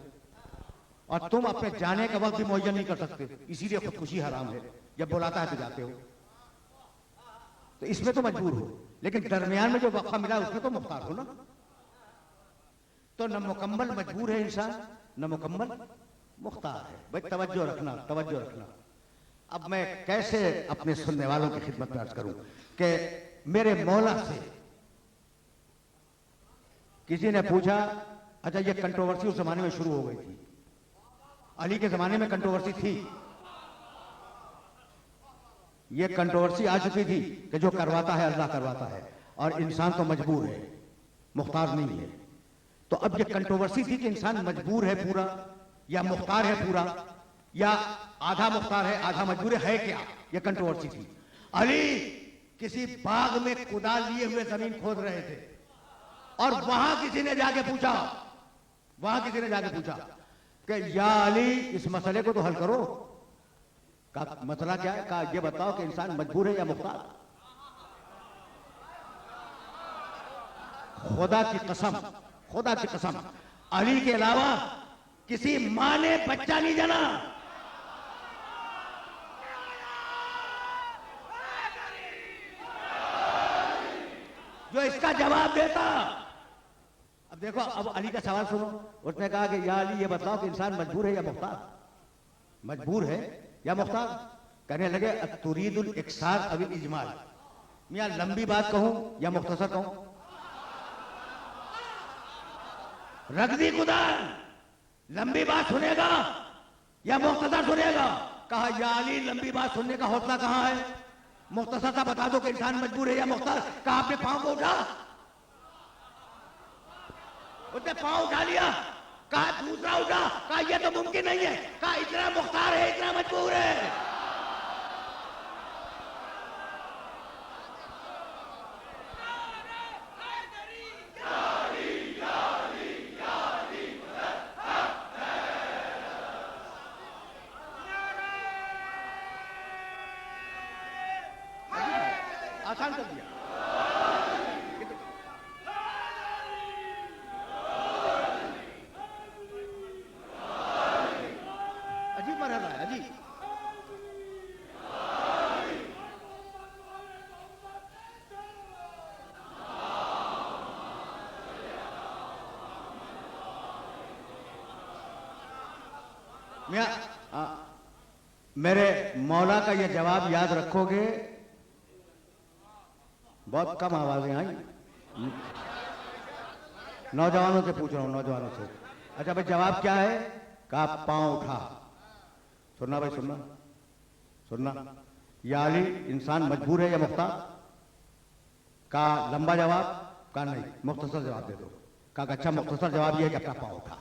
और तुम अपने जाने का वक्त भी मुअय्यन नहीं कर सकते, इसीलिए खुदकुशी हराम है, जब बुलाता है तो जाते हो। तो इसमें तो मजबूर हो, लेकिन दरमियान में जो वक्फा मिला उसमें तो मुख्तार हो ना। तो न मुकम्मल मजबूर है इंसान, न मुकम्मल मुख्तार है। भाई तवज्जो रखना, तवज्जो रखना। अब मैं कैसे अपने सुनने वालों की खिदमत में अर्ज करूं कि मेरे मौला से किसी ने पूछा, अच्छा ये कंट्रोवर्सी उस जमाने में शुरू हो गई थी, अली के जमाने में कंट्रोवर्सी थी, ये कंट्रोवर्सी आ चुकी थी कि जो करवाता है अल्लाह करवाता है, और इंसान तो मजबूर है, मुख्तार नहीं है। तो अब ये कंट्रोवर्सी थी कि इंसान मजबूर है पूरा या मुख्तार है पूरा, या आधा मुख्तार है आधा मजबूर है क्या, ये कंट्रोवर्सी थी। अली किसी बाग में कुदाल लिए हुए जमीन खोद रहे थे, और वहां किसी ने जाके पूछा, वहां किसी ने जाके पूछा कि या अली इस मसले को तो हल करो। का मसला क्या है? कहा ये बताओ कि इंसान मजबूर है या मुख्तार। खुदा की कसम, खुदा की कसम, अली के अलावा किसी मां ने बच्चा नहीं जना। जो इसका जवाब देता। अब देखो, अब अली का सवाल सुनो। उसने कहा कि या अली ये बताओ कि इंसान मजबूर है या मुख्तार, मजबूर है या मुख्तार। कहने लगे तुरीदुल इक्सार अविल इजमाल, मियां लंबी बात कहूं या मुख्तसर कहूं? रख दी कुदाल, लंबी बात सुनेगा या मुख्तसर सुनेगा? कहा या अली लंबी बात सुनने का हौसला कहां है, मुख्तसर सा बता दो कि इंसान मजबूर है या मुख्तार। कहा आपने पांव को उठा, उसने पांव उठा लिया। कहा दूसरा उठा, कहा यह तो मुमकिन नहीं है। कहा इतना मुख्तार है, इतना मजबूर है। आसान कर दिया। अजीब मरहला है, अजीब। मेरे मौला का यह जवाब याद रखोगे। बहुत कम आवाजें आई, नौजवानों से पूछ रहा हूं, नौजवानों से। अच्छा भाई जवाब क्या है? कहा पांव उठा। सुनना भाई, सुनना सुनना। या अली इंसान मजबूर है या मुख्तार? का लंबा जवाब? का नहीं, मुख्तसर जवाब दे दो। का अच्छा मुख्तसर जवाब यह है कि अपना पांव उठा।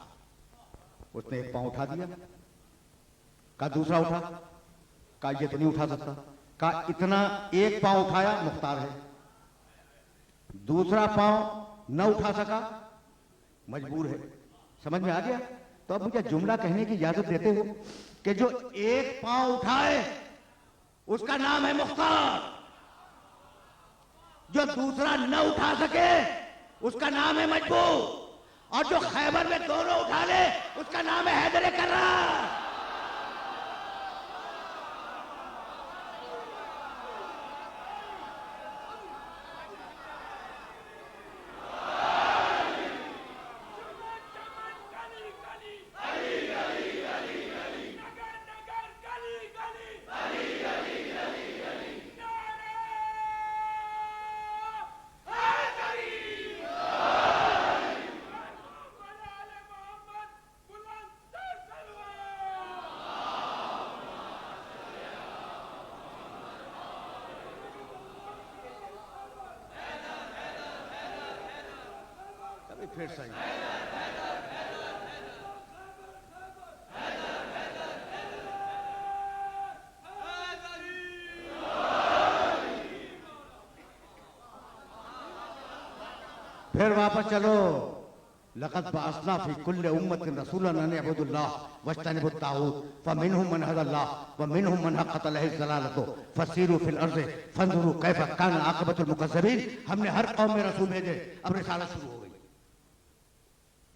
उसने एक पांव उठा दिया। का दूसरा उठा। का ये तो नहीं उठा सकता। का इतना एक पांव उठाया, मुख्तार है। दूसरा पांव न उठा सका, मजबूर है। समझ में आ गया? तो अब मुझे जुमला कहने की इजाजत देते हो कि जो एक पांव उठाए उसका नाम है मुख्तार, जो दूसरा न उठा सके उसका नाम है मजबूर, और जो खैबर में दोनों उठा ले उसका नाम है हैदर कर्रार। फिर सही। फिर वापस चलो, लक़द बअसना फ़ी कुल्लि उम्मतिन रसूलन अन इअ्बुदुल्लाह वज्तनिबुत ताग़ूत फ़मिनहुम मन हदल्लाह व मिनहुम मन हक़्क़त अलैहि ज़लालतु फ़सीरू फ़िल अर्ज़ि फ़ंज़ुरू कैफ़ कान आक़िबतुल मुकज़्ज़बीन। हमने हर कौम में रसूल भेजे, अब रिसालत शुरू हो गई।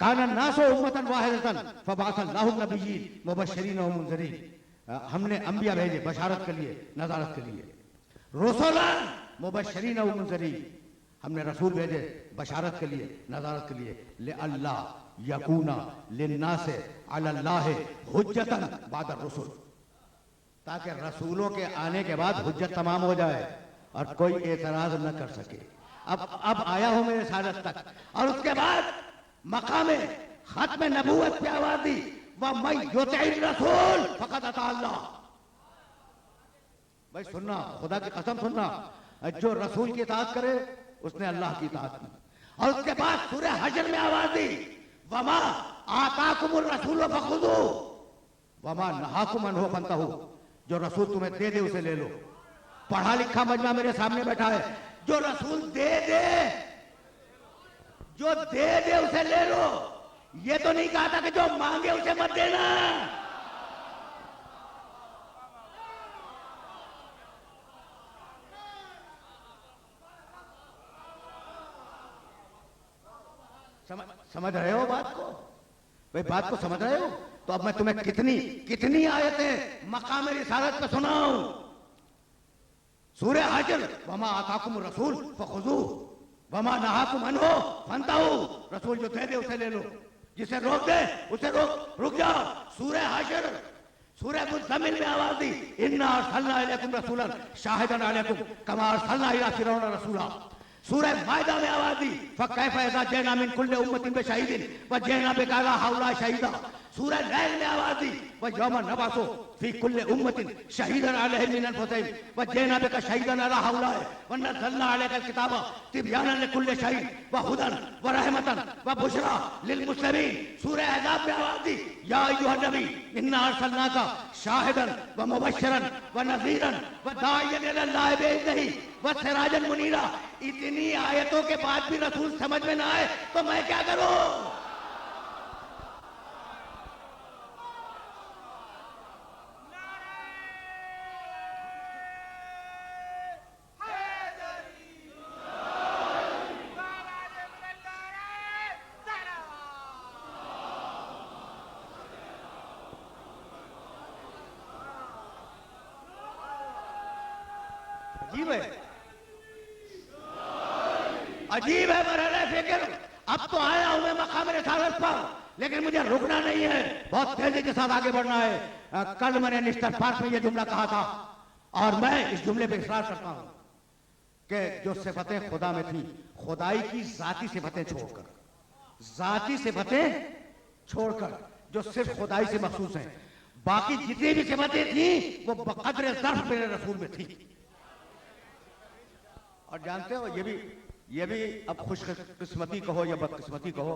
काना नासु उम्मतन वाहिदतन फ़बअसल्लाहु नबिय्यीन मुबश्शिरीन व मुनज़िरीन। हमने अंबिया भेजे बशारत के लिए, नज़ारत के लिए। रसूलन मुबश्शिरीन व मुनज़िरीन, हमने रसूल भेजे बशारत के लिए, नज़ारत के लिए। ले अल्लाह यकूना लिन्नासे अलल्लाह हुज्जतन बादर रसूल, ताकि रसूलों के आने के बाद हुज्जत तमाम हो जाए और कोई एतराज न कर सके। अब आया हूं मैं रिसालत तक, और उसके बाद मकामे खत्म नबूवत पे आवाज दी, व मैं युतिर रसूल फक़द अता अल्लाह। भाई सुनना, खुदा की कसम सुनना, जो रसूल की इताअत करे उसने अल्लाह की इताअत की। और उसके बाद सूरह हश्र में आवाज दी, वमा आताकुमुर रसूल फखुदू वमा नहाकुम अन्हु फंतहू। जो रसूल तुम्हें दे दे उसे ले लो। पढ़ा लिखा मजमा मेरे सामने बैठा है, जो रसूल दे दे, जो दे दे उसे ले लो। ये तो नहीं कहा था कि जो मांगे उसे मत देना। समझ रहे हो बात को? भाई बात को समझ रहे हो? तो अब मैं तुम्हें कितनी कितनी आयतें मकाम रिसालत पे सुनाऊं। सूरह हश्र, वमा आताकुम रसूल फखुजू वमा नहाकुम अन्हु फंतहू। रसूल जो दे दे उसे ले लो, जिसे रोक दे उसे रुक जाओ। सूरह हश्र, सूरह मुज़्ज़मिल में आवाज दी, इन्ना अरसलना इलैकुम रसूलन शाहिदन अलैकुम कमा अरसलना इला फिरौन रसूला। सूरह माइदा में आवाज दी, फकैफ़ इज़ा जिअना मिन कुल्लि उम्मतिन बिशहीदिन व जिअना बिका अला हाउला शहीदा। सूरह नहल में आवाज दी, व यौमा नबअसु फी कुल्लि उम्मतिन शहीदन अलैहिम मिन अनफुसिहिम व जिअना बिका शहीदन अला हाउला व नज़्ज़लना अलैकल किताबा तिबयानन लिकुल्लि शै व हुदन व रहमतन व बुशरा लिल मुस्लिमीन। सूरह अहज़ाब में आवाज दी, या अय्युहन नबी इन्ना अरसलनाका शाहिदन व मुबश्शिरन व नज़ीरन व दाइयन इलल्लाहि बिइज़्निही व सिराजन मुनीरा। इतनी आयतों के बाद भी रसूल समझ में ना आए तो मैं क्या करूं? अजीब है, अजीब है मरहला फिक्र। अब तो आया हूं मैं मकाम रिसालत पर, लेकिन मुझे रुकना नहीं है, बहुत तेजी के साथ आगे बढ़ना है। कल मैंने निस्टर पार्क में यह जुमला कहा था, और मैं इस जुमले पे इसरार करता हूं कि जो सिफतें खुदा में थी, खुदाई की जाती सिफतें छोड़कर, जाती सिफतें छोड़कर जो सिर्फ खुदाई से मखसूस हैं, बाकी जितनी भी सिफतें थी वो बकदर ज़र्फ मेरे रसूल में थी। और जानते हो ये भी अब खुशकिस्मती कहो या बदकिस्मती कहो,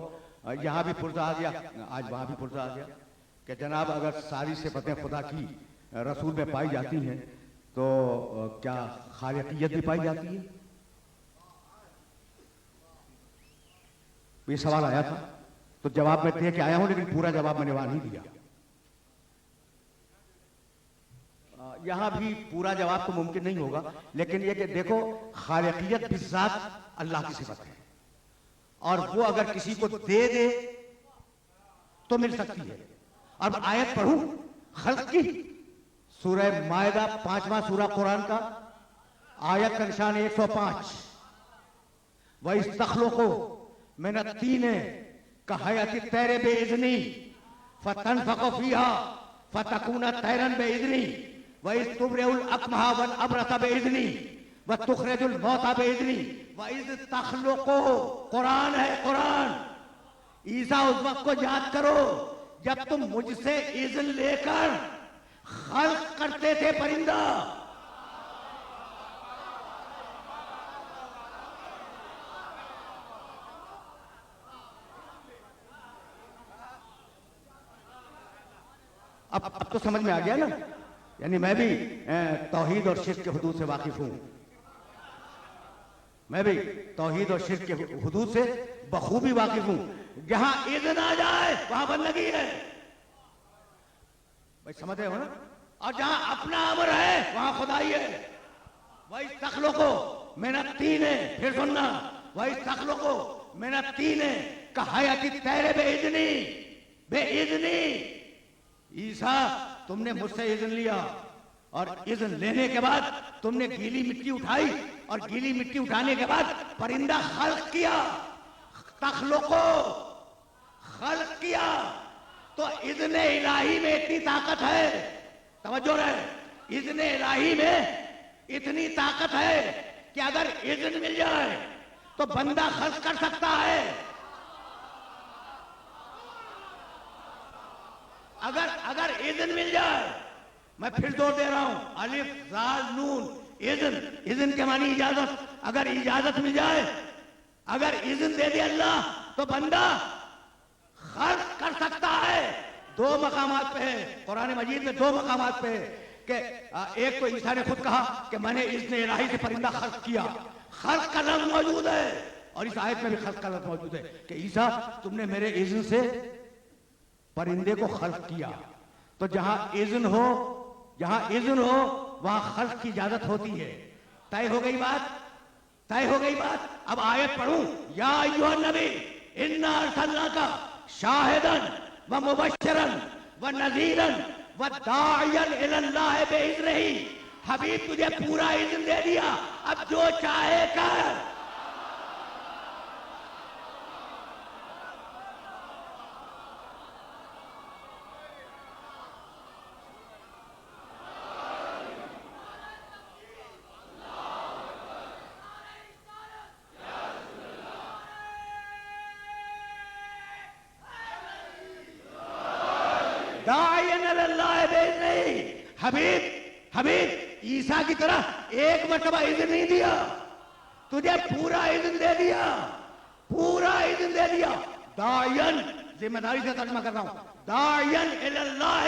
यहाँ भी पुर्जा आ गया, आज वहाँ भी पुर्जा आ गया कि जनाब अगर सारी सिफतें खुदा की रसूल में पाई जाती हैं तो क्या खालिकियत भी पाई जाती है? ये सवाल आया था, तो जवाब मैं दे के आया हूं, लेकिन पूरा जवाब मैंने वहां नहीं दिया। यहां भी पूरा जवाब तो मुमकिन नहीं होगा, लेकिन ये कि देखो खालिकियत भी ज़ात अल्लाह की सिफत है, और वो अगर किसी को दे दे तो मिल सकती है। अब आयत पढ़ूं खल्क की, सूरह मायदा 5वां सूरा कुरान का, आयत का निशान 105। वह इस्तखलुकु मिन अत्तीन कहयति तैरे बेइज़नी फतनफखु फीहा फतकूना तैरन बेइज़नी व इज़ तुबरिउल अकमहा वल अबरसा बेइज़नी व तुखरिजुल मौता बेइज़नी व इज़ तखलुकु। कुरान है, कुरान। ईसा उस वक्त को याद करो जब तुम मुझसे इज़्न लेकर खल्क करते थे परिंदा। अब तो समझ में आ गया ना, यानी मैं भी तौहीद और शिर्क के हुदूद से वाकिफ हूं, मैं भी तौहीद और शिर्क के हुदूद से बखूबी वाकिफ हूं। जहां इज़्न आ जाए वहां बंदगी है, भाई समझ रहे हो ना। और जहां अपना अमर है वहां खुदाई है। वही तखलो को मेहनती ने, फिर सुनना, वही तखलो को मेहनती ने कहायती तेरे बेइज़्नी, बेइज़्नी। ईसा तुमने मुझसे इज़्न लिया और इज़्न लेने के बाद तुमने गीली मिट्टी उठाई और गीली मिट्टी उठाने के बाद परिंदा खल्क किया, तखलो को खल्क किया। तो इज़्न इलाही में इतनी ताकत है, तवज्जो रहे, इज़्न इलाही में इतनी ताकत है कि अगर इज़्न मिल जाए तो बंदा खल्क कर सकता है। अगर इज़्न मिल जाए, मैं फिर जोर दे रहा हूं, अलिफ जाल नून, इज़्न, इज़्न के मानी इजाजत। अगर इजाजत मिल जाए, अगर इज़्न दे दे अल्लाह तो बंदा खल्क कर सकता है। दो मकामात पे है कुरान मजीद में, दो मकामात पे है कि एक तो ईसा ने खुद कहा कि मैंने इज़्न इलाही से परिंदा खल्क किया, खल्क का लफ्ज़ मौजूद है, और इस आयत में भी खल्क का लफ्ज़ मौजूद है कि ईसा तुमने मेरे इज़्न से परिंदे को खल्क किया। तो जहां इज़्न हो, जहां इज़्न हो वहां खल्क की इजाजत होती है। तय हो गई बात, तय हो गई बात। अब आयत पढ़ूं, या अय्युहन नबी इन्ना अरसलनाका शाहिदन व मुबश्शिरन व नज़ीरन व दाइयन इलल्लाह बिइज़्निही। हबीब तुझे पूरा इज़्न दे दिया, अब जो चाहे कर। हबीब, हबीब ईसा की तरह एक मरतबा इज़्न नहीं दिया, तुझे पूरा इज़्न दे दिया, पूरा इज़्न दे दिया। दायन, जिम्मेदारी से तर्जुमा कर रहा हूं, दायन इलल्लाह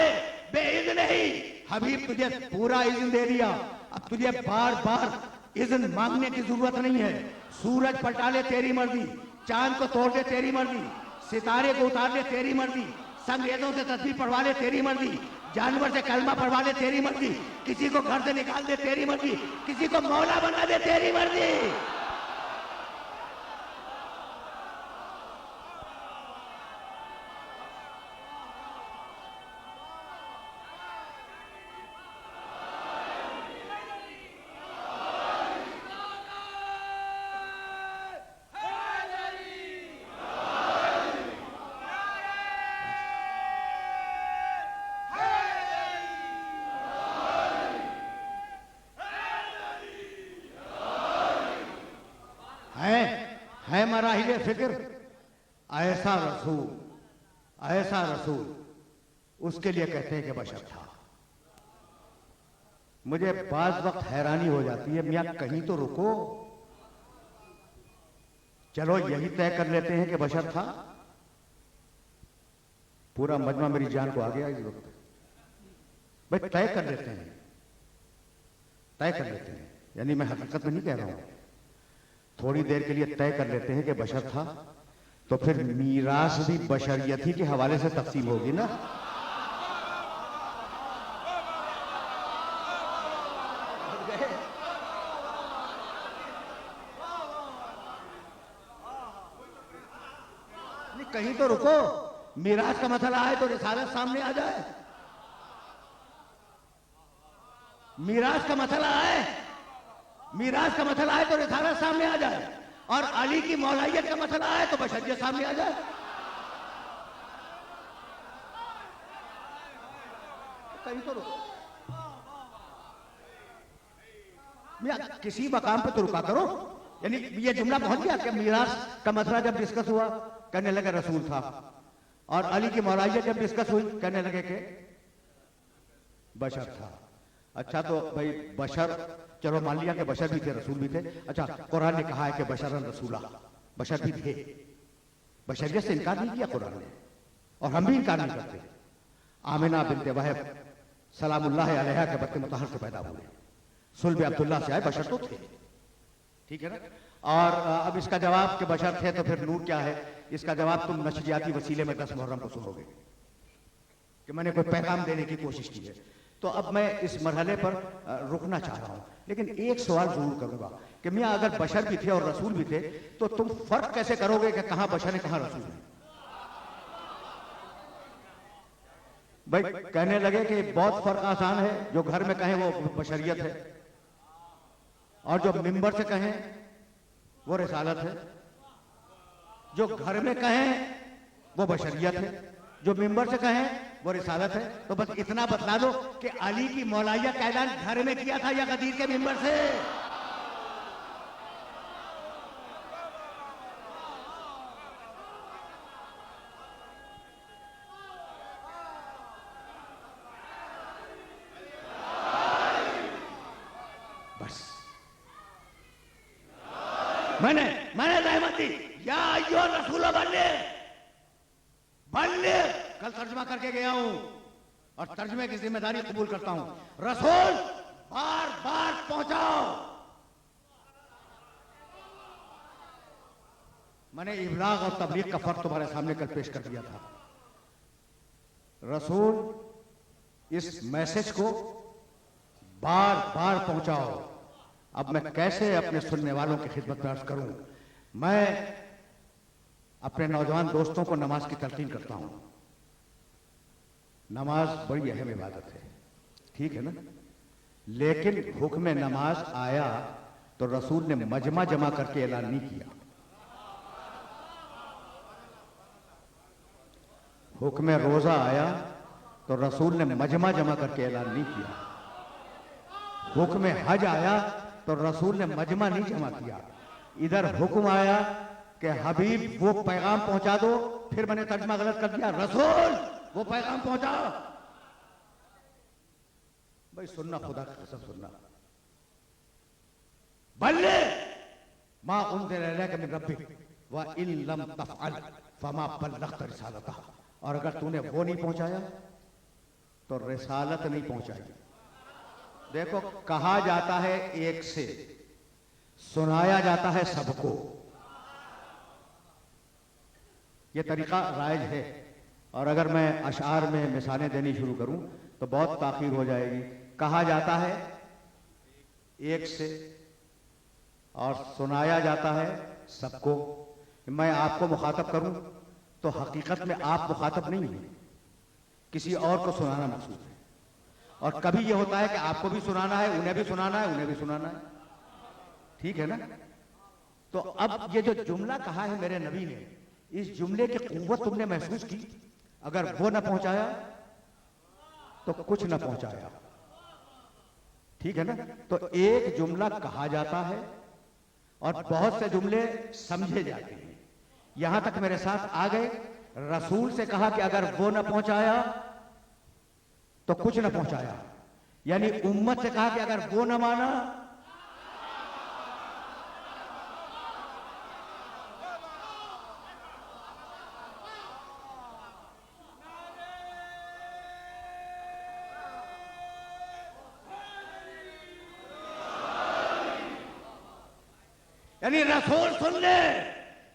बिइज़्निही। हबीब तुझे पूरा इज़्न दे दिया, अब तुझे बार बार इज़्न मांगने की जरूरत नहीं है। सूरज पलटा ले तेरी मर्जी, चांद को तोड़ दे तेरी मर्जी, सितारे को उतार दे तेरी मर्जी, संगरेजों से तस्बीह पढ़वा ले तेरी मर्जी, जानवर से कलमा पढ़वा दे तेरी मर्जी, किसी को घर से निकाल दे तेरी मर्जी, किसी को मौला बना दे तेरी मर्जी। है मराहिल फिक्र, ऐसा रसूल, ऐसा रसूल, उसके लिए कहते हैं कि बशर था। मुझे बाज वक्त हैरानी हो जाती है, मियां कहीं तो रुको, चलो यही तय कर लेते हैं कि बशर था। पूरा मजमा मेरी जान को आ गया इस वक्त। भाई तय कर लेते हैं, तय कर लेते हैं, यानी मैं हकीकत में नहीं कह रहा हूं, थोड़ी देर के लिए तय कर लेते हैं कि बशर था, तो फिर मीरास भी बशरियत ही के हवाले से तकसीम होगी ना। नहीं कहीं तो रुको, मीरास का मसला आए तो रिसालत सामने आ जाए। मीरास का मसला आए, मीरास का मसला आए तो रिसालत सामने आ जाए, और अली की मौलाइयत का मसला आए तो बशरियत सामने आ जाए। कहीं तो रुको, किसी मकाम पे तो रुका करो। यानी ये जुमला पहुंच गया कि मीरास का मसला जब डिस्कस हुआ कहने लगे रसूल था, और अली की मौलाइयत जब डिस्कस हुई कहने लगे कि बशर था। अच्छा तो भाई बशर, चलो मान लिया कि बशर भी थे, रसूल भी थे। अच्छा कुरान ने कहा है कि बशरन रसूला, बशर भी थे, बशरियत से इनकार नहीं किया कुरान ने, और हम भी इनकार नहीं करते। आमिना बिनते वहब सलामुल्लाह अलैहा के बत्ते मुतहर से पैदा हुए, सुल्ब अब्दुल्लाह से आए, बशर तो थे, ठीक है ना। और अब इसका जवाब कि बशर थे तो फिर नूर क्या है, इसका जवाब तुम नशरियाती वसीले में 10 मुहर्रम को सुनोगे कि मैंने कोई पैगाम देने की कोशिश की है। तो अब मैं इस मरहले पर रुकना चाह रहा हूं, लेकिन एक सवाल जरूर करूंगा कि मियां अगर बशर भी थे और रसूल भी थे तो तुम फर्क कैसे करोगे कि कहां बशर है कहां रसूल है? भाई कहने लगे कि बहुत फर्क आसान है, जो घर में कहें वो बशरियत है और जो मिंबर से कहें वो रिसालत है। जो घर में कहें वो बशरियत है, जो मिंबर से कहें वो रिसालत है। तो बस इतना बतला दो कि अली की मौलाइया का ऐलान घर में किया था या गदीर के मिंबर से? बस मैंने रहमत दी, या अय्यो रसूलो बल्ले कल तर्जमा करके गया हूं और तर्जमे की जिम्मेदारी कबूल करता हूं। रसूल बार बार पहुंचाओ। मैंने इबलाग और तबलीग का फर्क तुम्हारे सामने कल पेश कर दिया था। रसूल इस मैसेज को बार बार पहुंचाओ। अब मैं कैसे अपने सुनने वालों की खिदमत में अर्ज करूं? मैं अपने नौजवान दोस्तों को नमाज की तलकीन करता हूं। नमाज बड़ी अहम इबादत है, ठीक है ना? लेकिन हुक्म नमाज आया तो रसूल ने मजमा जमा करके ऐलान नहीं किया। हुक्म रोजा आया तो रसूल ने मजमा जमा करके ऐलान नहीं किया। हुक्म हज आया तो रसूल ने मजमा नहीं जमा किया। इधर हुक्म आया कि हबीब वो पैगाम पहुंचा दो, फिर मैंने तर्जमा गलत कर दिया, रसूल वो पैगाम पहुंचाओ। भाई सुनना, खुदा की कसम सुनना। बल्ले मां उनज़िला मिन रब्बिक व इन लम तफ़अल फमा बल्लग़्त रिसालतह। और अगर तूने वो नहीं पहुंचाया तो रिसालत नहीं पहुंचाई। देखो, कहा जाता है एक से, सुनाया जाता है सबको। यह तरीका राइज है। और अगर मैं अशार में मिसालें देनी शुरू करूं तो बहुत ताखीर हो जाएगी। कहा जाता है एक से और सुनाया जाता है सबको। मैं आपको मुखातब करूं तो हकीकत में आप मुखातब नहीं हैं, किसी और को सुनाना मकसूद है। और कभी यह होता है कि आपको भी सुनाना है, उन्हें भी सुनाना है, उन्हें भी सुनाना है, ठीक है ना? तो अब ये जो जुमला कहा है मेरे नबी ने, इस जुमले की कुव्वत तुमने महसूस की। अगर वो ना पहुंचाया तो कुछ ना पहुंचाया, ठीक है ना? तो एक जुमला कहा जाता है और बहुत से जुमले समझे जाते हैं। यहां तक मेरे साथ आ गए। रसूल से कहा कि अगर वो ना पहुंचाया तो कुछ ना पहुंचाया, यानी उम्मत से कहा कि अगर वो ना माना यानी रसूल सुन ले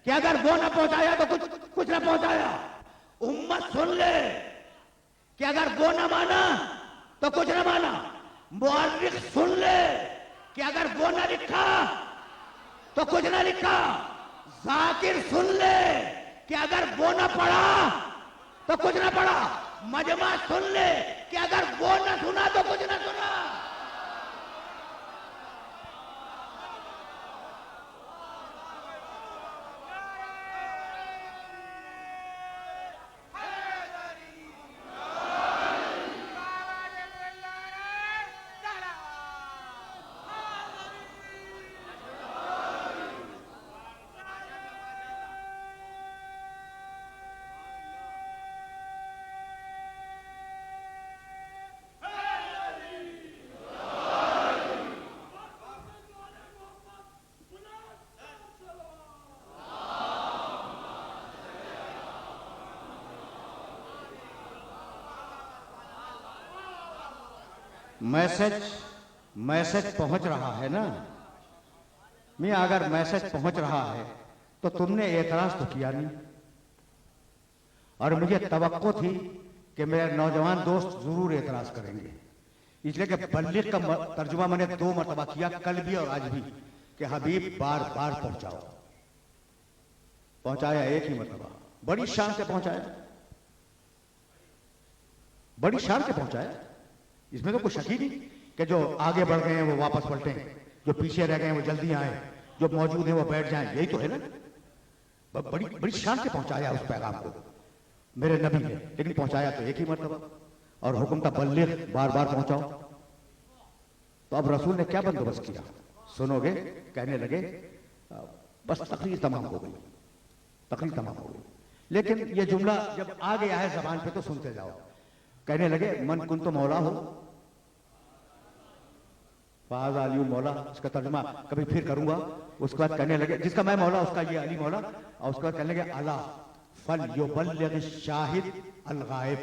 कि अगर वो ना पहुंचाया तो कुछ ना पहुंचाया। उम्मत सुन ले कि अगर वो ना माना तो कुछ ना माना। मुअर्रिख सुन ले कि अगर वो ना लिखा तो कुछ ना लिखा। जाकिर सुन ले कि अगर वो ना पढ़ा तो कुछ ना पढ़ा। मजमा सुन ले कि अगर वो ना सुना तो कुछ ना सुना। मैसेज पहुंच रहा है ना? मियां अगर मैसेज पहुंच रहा है तो तुमने एतराज तो किया नहीं, और मुझे तवक्को थी कि मेरे नौजवान दोस्त जरूर एतराज करेंगे, इसलिए कि बल्लिग का तर्जुमा मैंने 2 मरतबा किया, कल भी और आज भी, कि हबीब बार बार पहुंचाओ। पहुंचाया एक ही मरतबा, बड़ी शान से पहुंचाया, बड़ी शान से पहुंचाया। इसमें तो कोई शक ही नहीं कि जो आगे बढ़ गए हैं वो वापस पलटे, जो पीछे रह गए हैं वो जल्दी आए, जो मौजूद हैं वो बैठ जाएं, यही तो है ना। बड़ी बड़ी शान से पहुंचाया उस पैगाम को मेरे नबी ने, लेकिन पहुंचाया तो एक ही मरतबा, और हुक्म था बल्लिग, बार बार पहुंचाओ। तो अब रसूल ने क्या बंदोबस्त किया, सुनोगे? कहने लगे बस तकरीर तमाम हो गई, तकरीर तमाम हो गई, लेकिन ये जुमला जब आ गया है जबान पे तो सुनते जाओ। कहने लगे मन कुन तो मौला हो फाज अली मौला, इसका तर्जुमा कभी फिर करूंगा। उसके बाद कहने लगे जिसका मैं मौला उसका ये अली मौला, और उसके बाद कहने लगे अला फल युबल्लिग शाहिद अल गायब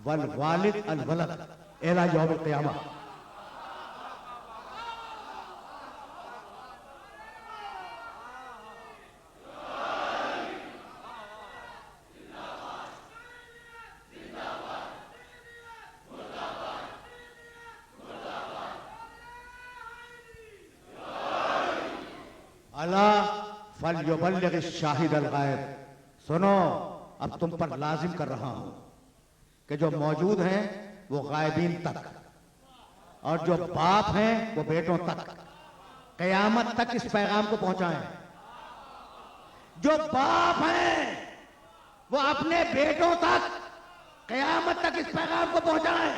वल वालिद अल वलद इला यौम अल क़ियामा। अला फल युबल्लिग शाहिद अल गायब, सुनो अब तुम पर लाजिम कर रहा हूं कि जो मौजूद हैं वो गायबीन तक, और जो बाप हैं वो बेटों तक, कयामत तक इस पैगाम को पहुंचाएं। जो बाप हैं वो अपने बेटों तक कयामत तक इस पैगाम को पहुंचाएं।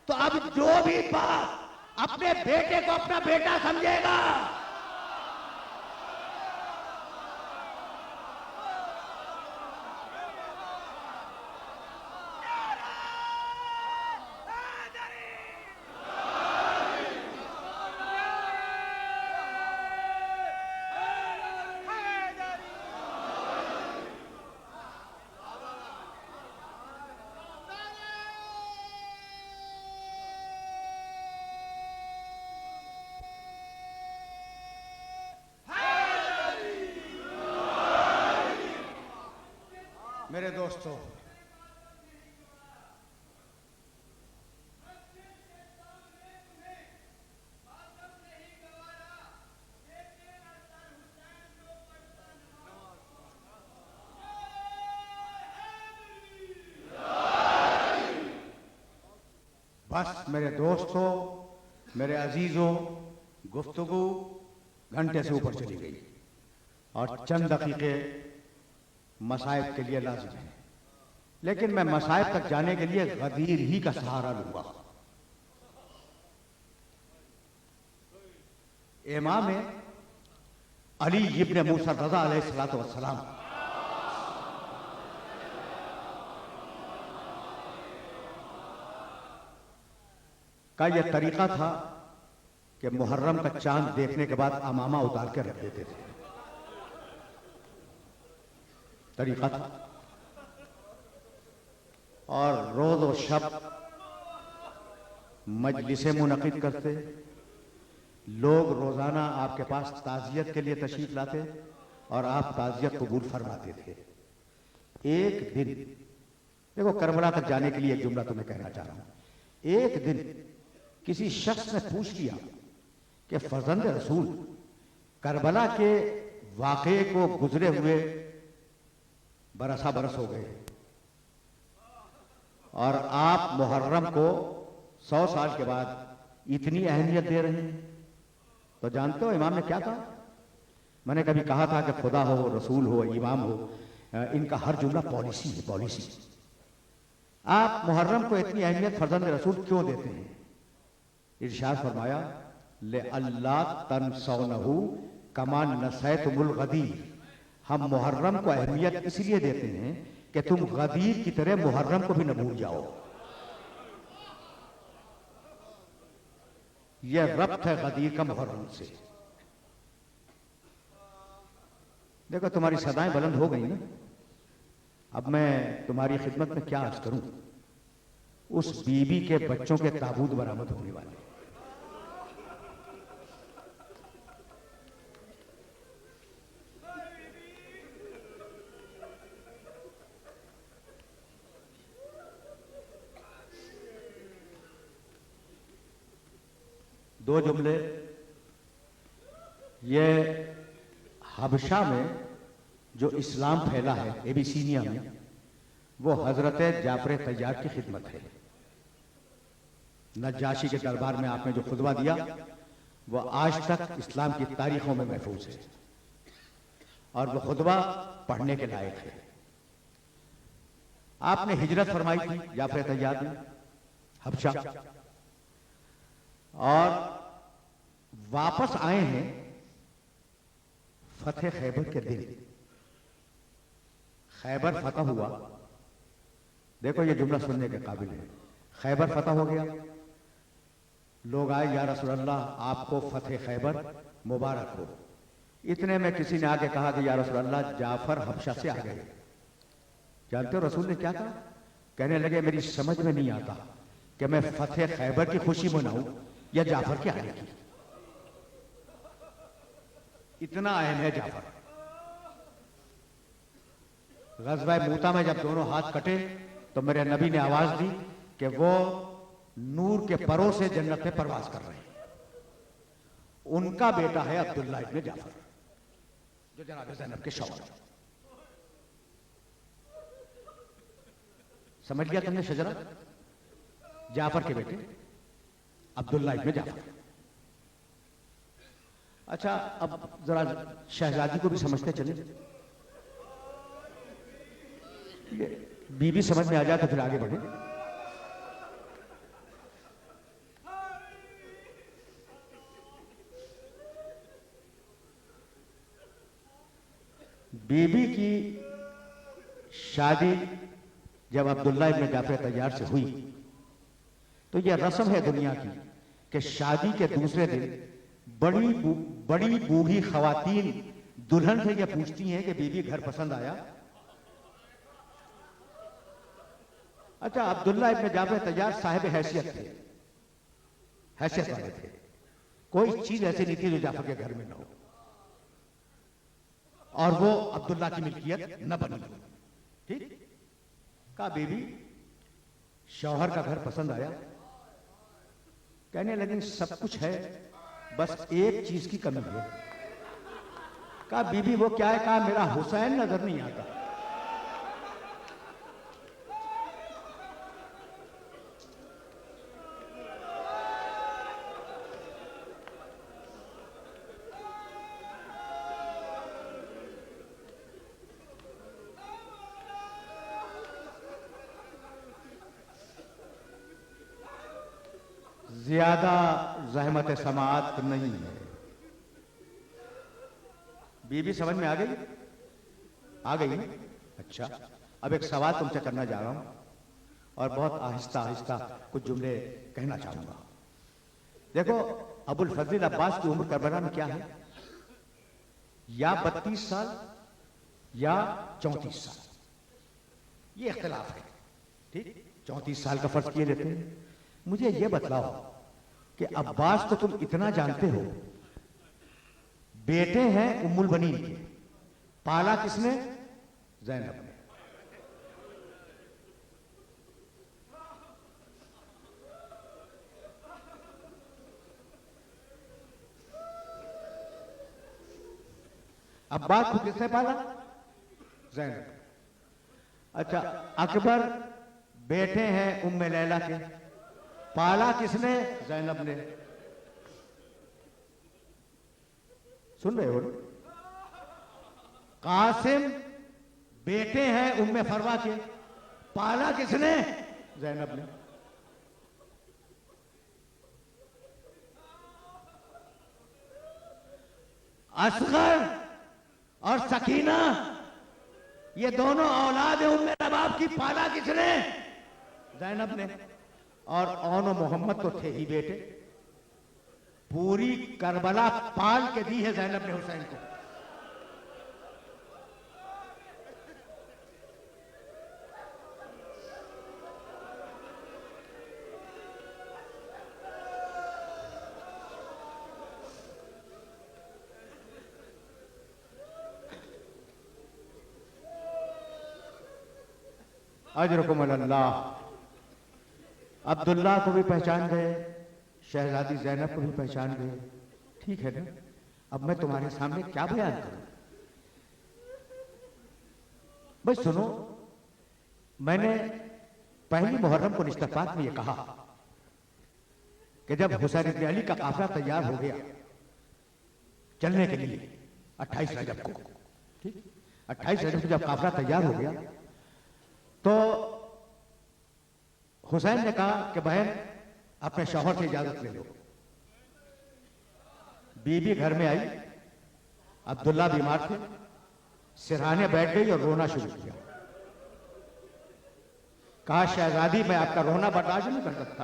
तो अब जो भी बाप अपने बेटे को अपना बेटा समझेगा, मेरे दोस्तों, बस मेरे दोस्तों, मेरे अजीजों, गुफ्तगू घंटे से ऊपर चली गई और चंद दकीके मसाइब के लिए लाजिम है, लेकिन मैं मसाइब तक जाने के लिए गदीर ही का सहारा लूंगा। इमाम अली इब्न मूसा रज़ा अलैहिस्सलातु वस्सलाम का यह तरीका था कि मुहर्रम का चांद देखने के बाद अमामा उतार के रख देते थे, तरीका था। और रोज और शब मजलिसें मुनक़िद करते, लोग रोजाना आपके पास ताज़ियत के लिए तशरीफ लाते और आप ताज़ियत कबूल फरमाते थे। एक दिन देखो, करबला तक जाने के लिए एक जुमला तुम्हें कहना चाह रहा हूं। एक दिन किसी शख्स ने पूछ लिया कि फर्जंद रसूल, करबला के वाक़े को गुजरे हुए बरसा बरस हो गए और आप मुहर्रम को 100 साल के बाद इतनी अहमियत दे रहे हैं, तो जानते हो इमाम ने क्या कहा? मैंने कभी कहा था कि खुदा हो, रसूल हो, इमाम हो, इनका हर जुमला पॉलिसी है, पॉलिसी। आप मुहर्रम को इतनी अहमियत फर्जंद रसूल क्यों देते हैं? इरशाद फरमाया, ले अल्लाह तनसौनहु कमा नसैतुमुल गदीर, हम मुहर्रम को अहमियत इसलिए देते हैं कि तुम गदीर की तरह मुहर्रम को भी न भूल जाओ। यह रब्त है गदीर का मुहर्रम से। देखो, तुम्हारी सदाएं बुलंद हो गई ना, अब मैं तुम्हारी खिदमत में क्या अर्ज करूं। उस बीबी के बच्चों के ताबूत बरामद होने वाले, दो जुमले। ये हबशा में जो इस्लाम फैला है एबिसीनिया में, वो हजरत जाफर तैयार की खिदमत है। नज्जाशी के दरबार में आपने जो खुतबा दिया वो आज तक इस्लाम की तारीखों में महफूज है और वो खुतबा पढ़ने के लायक है। आपने हिजरत फरमाई थी जाफर तैयार ने हबशा, और वापस आए हैं फतेह खैबर के दिन। खैबर फतह हुआ, देखो ये जुमला सुनने के काबिल है। खैबर फतह हो गया, लोग आए, या रसूल अल्लाह आपको फतेह खैबर मुबारक हो। इतने में किसी ने आके कहा कि या रसूल अल्लाह जाफर हबशा से आ गए। जानते हो रसूल ने क्या कहा? कहने लगे मेरी समझ में नहीं आता कि मैं फतेह खैबर की खुशी मनाऊं या जाफर के आने की। इतना अहम है जाफर। ग़ज़वा मूता में जब दोनों हाथ कटे तो मेरे नबी ने आवाज दी कि वो नूर के परों से जन्नत में परवाज कर रहे हैं। उनका बेटा है अब्दुल्ला इब्न जाफर, जो जनाब ज़ैनब के शौहर। समझ लिया तुमने शजरा? जाफर के बेटे अब्दुल्ला इब्न जाफर। अच्छा, अब जरा शहजादी को भी समझते चले। बीबी समझ में आ जाए तो फिर आगे बढ़े। बीबी की शादी जब अब्दुल्ला इब्न जाफर तैयार से हुई तो यह रस्म है दुनिया की कि शादी के दूसरे दिन बड़ी बूढ़ी खवातीन दुल्हन से यह पूछती हैं कि बीबी घर पसंद आया। अच्छा, अब्दुल्ला इब्न जाफर तैयार साहिब हैसियत थे, हैसियत वाले थे। कोई चीज ऐसी नहीं थी जो जाफर के घर में न हो, और वो अब्दुल्ला की मिल्कियत न बनी। ठीक कहा, बीबी शौहर का घर पसंद आया। कहने लगी सब कुछ है, बस एक चीज की कमी है। कहा बीबी वो क्या है? कहा मेरा हुसैन नजर नहीं आता। ज्यादा जहमत समात नहीं है। बीबी समझ में आ गई? आ गई ना? अच्छा, अब एक सवाल तुमसे करना जा रहा हूं और बहुत आहिस्ता आहिस्ता कुछ जुमले कहना चाहूंगा। देखो, अबुल फजल अब्बास की उम्र करबला में क्या है? या 32 साल या 34 साल, ये इख्तिलाफ है। ठीक, 34 साल का फर्ज किए लेते हैं। मुझे यह बतलाओ कि अब्बास तो तुम इतना जानते हो, बेटे हैं उम्मुल बनीन के, पाला किसने? ज़ैनब ने। अब्बास को किसने पाला? ज़ैनब। अच्छा, अकबर बेटे हैं उम्मे लैला के, पाला किसने? ज़ैनब ने। सुन रहे हो? कासिम बेटे हैं उम्मे फरवा के, पाला किसने? ज़ैनब ने। असगर और सकीना ये दोनों औलाद है उम्मे नवाब की, पाला किसने? ज़ैनब ने। और औनो मोहम्मद तो थे ही बेटे। पूरी करबला पाल के दी है ज़ैनब ने हुसैन को। अजरकुम अल्लाह। अब्दुल्ला को भी पहचान गए, शहजादी जैनब को भी पहचान गए। ठीक है ना, अब मैं तुम्हारे सामने क्या बयान करूं? भाई सुनो, मैंने पहली मुहर्रम को निश्तफात में यह कहा कि जब हुसैन इब्न अली का काफिला तैयार हो गया चलने के लिए 28 रजब को, ठीक, 28 रजब को जब काफिला तैयार हो गया तो हुसैन ने कहा कि बहन अपने शौहर से इजाजत ले लो। बीबी घर में आई, अब्दुल्ला बीमार थे, सिरहाने बैठ गई और रोना शुरू किया। कहा शहजादी मैं आपका रोना बर्दाश्त नहीं कर सकता।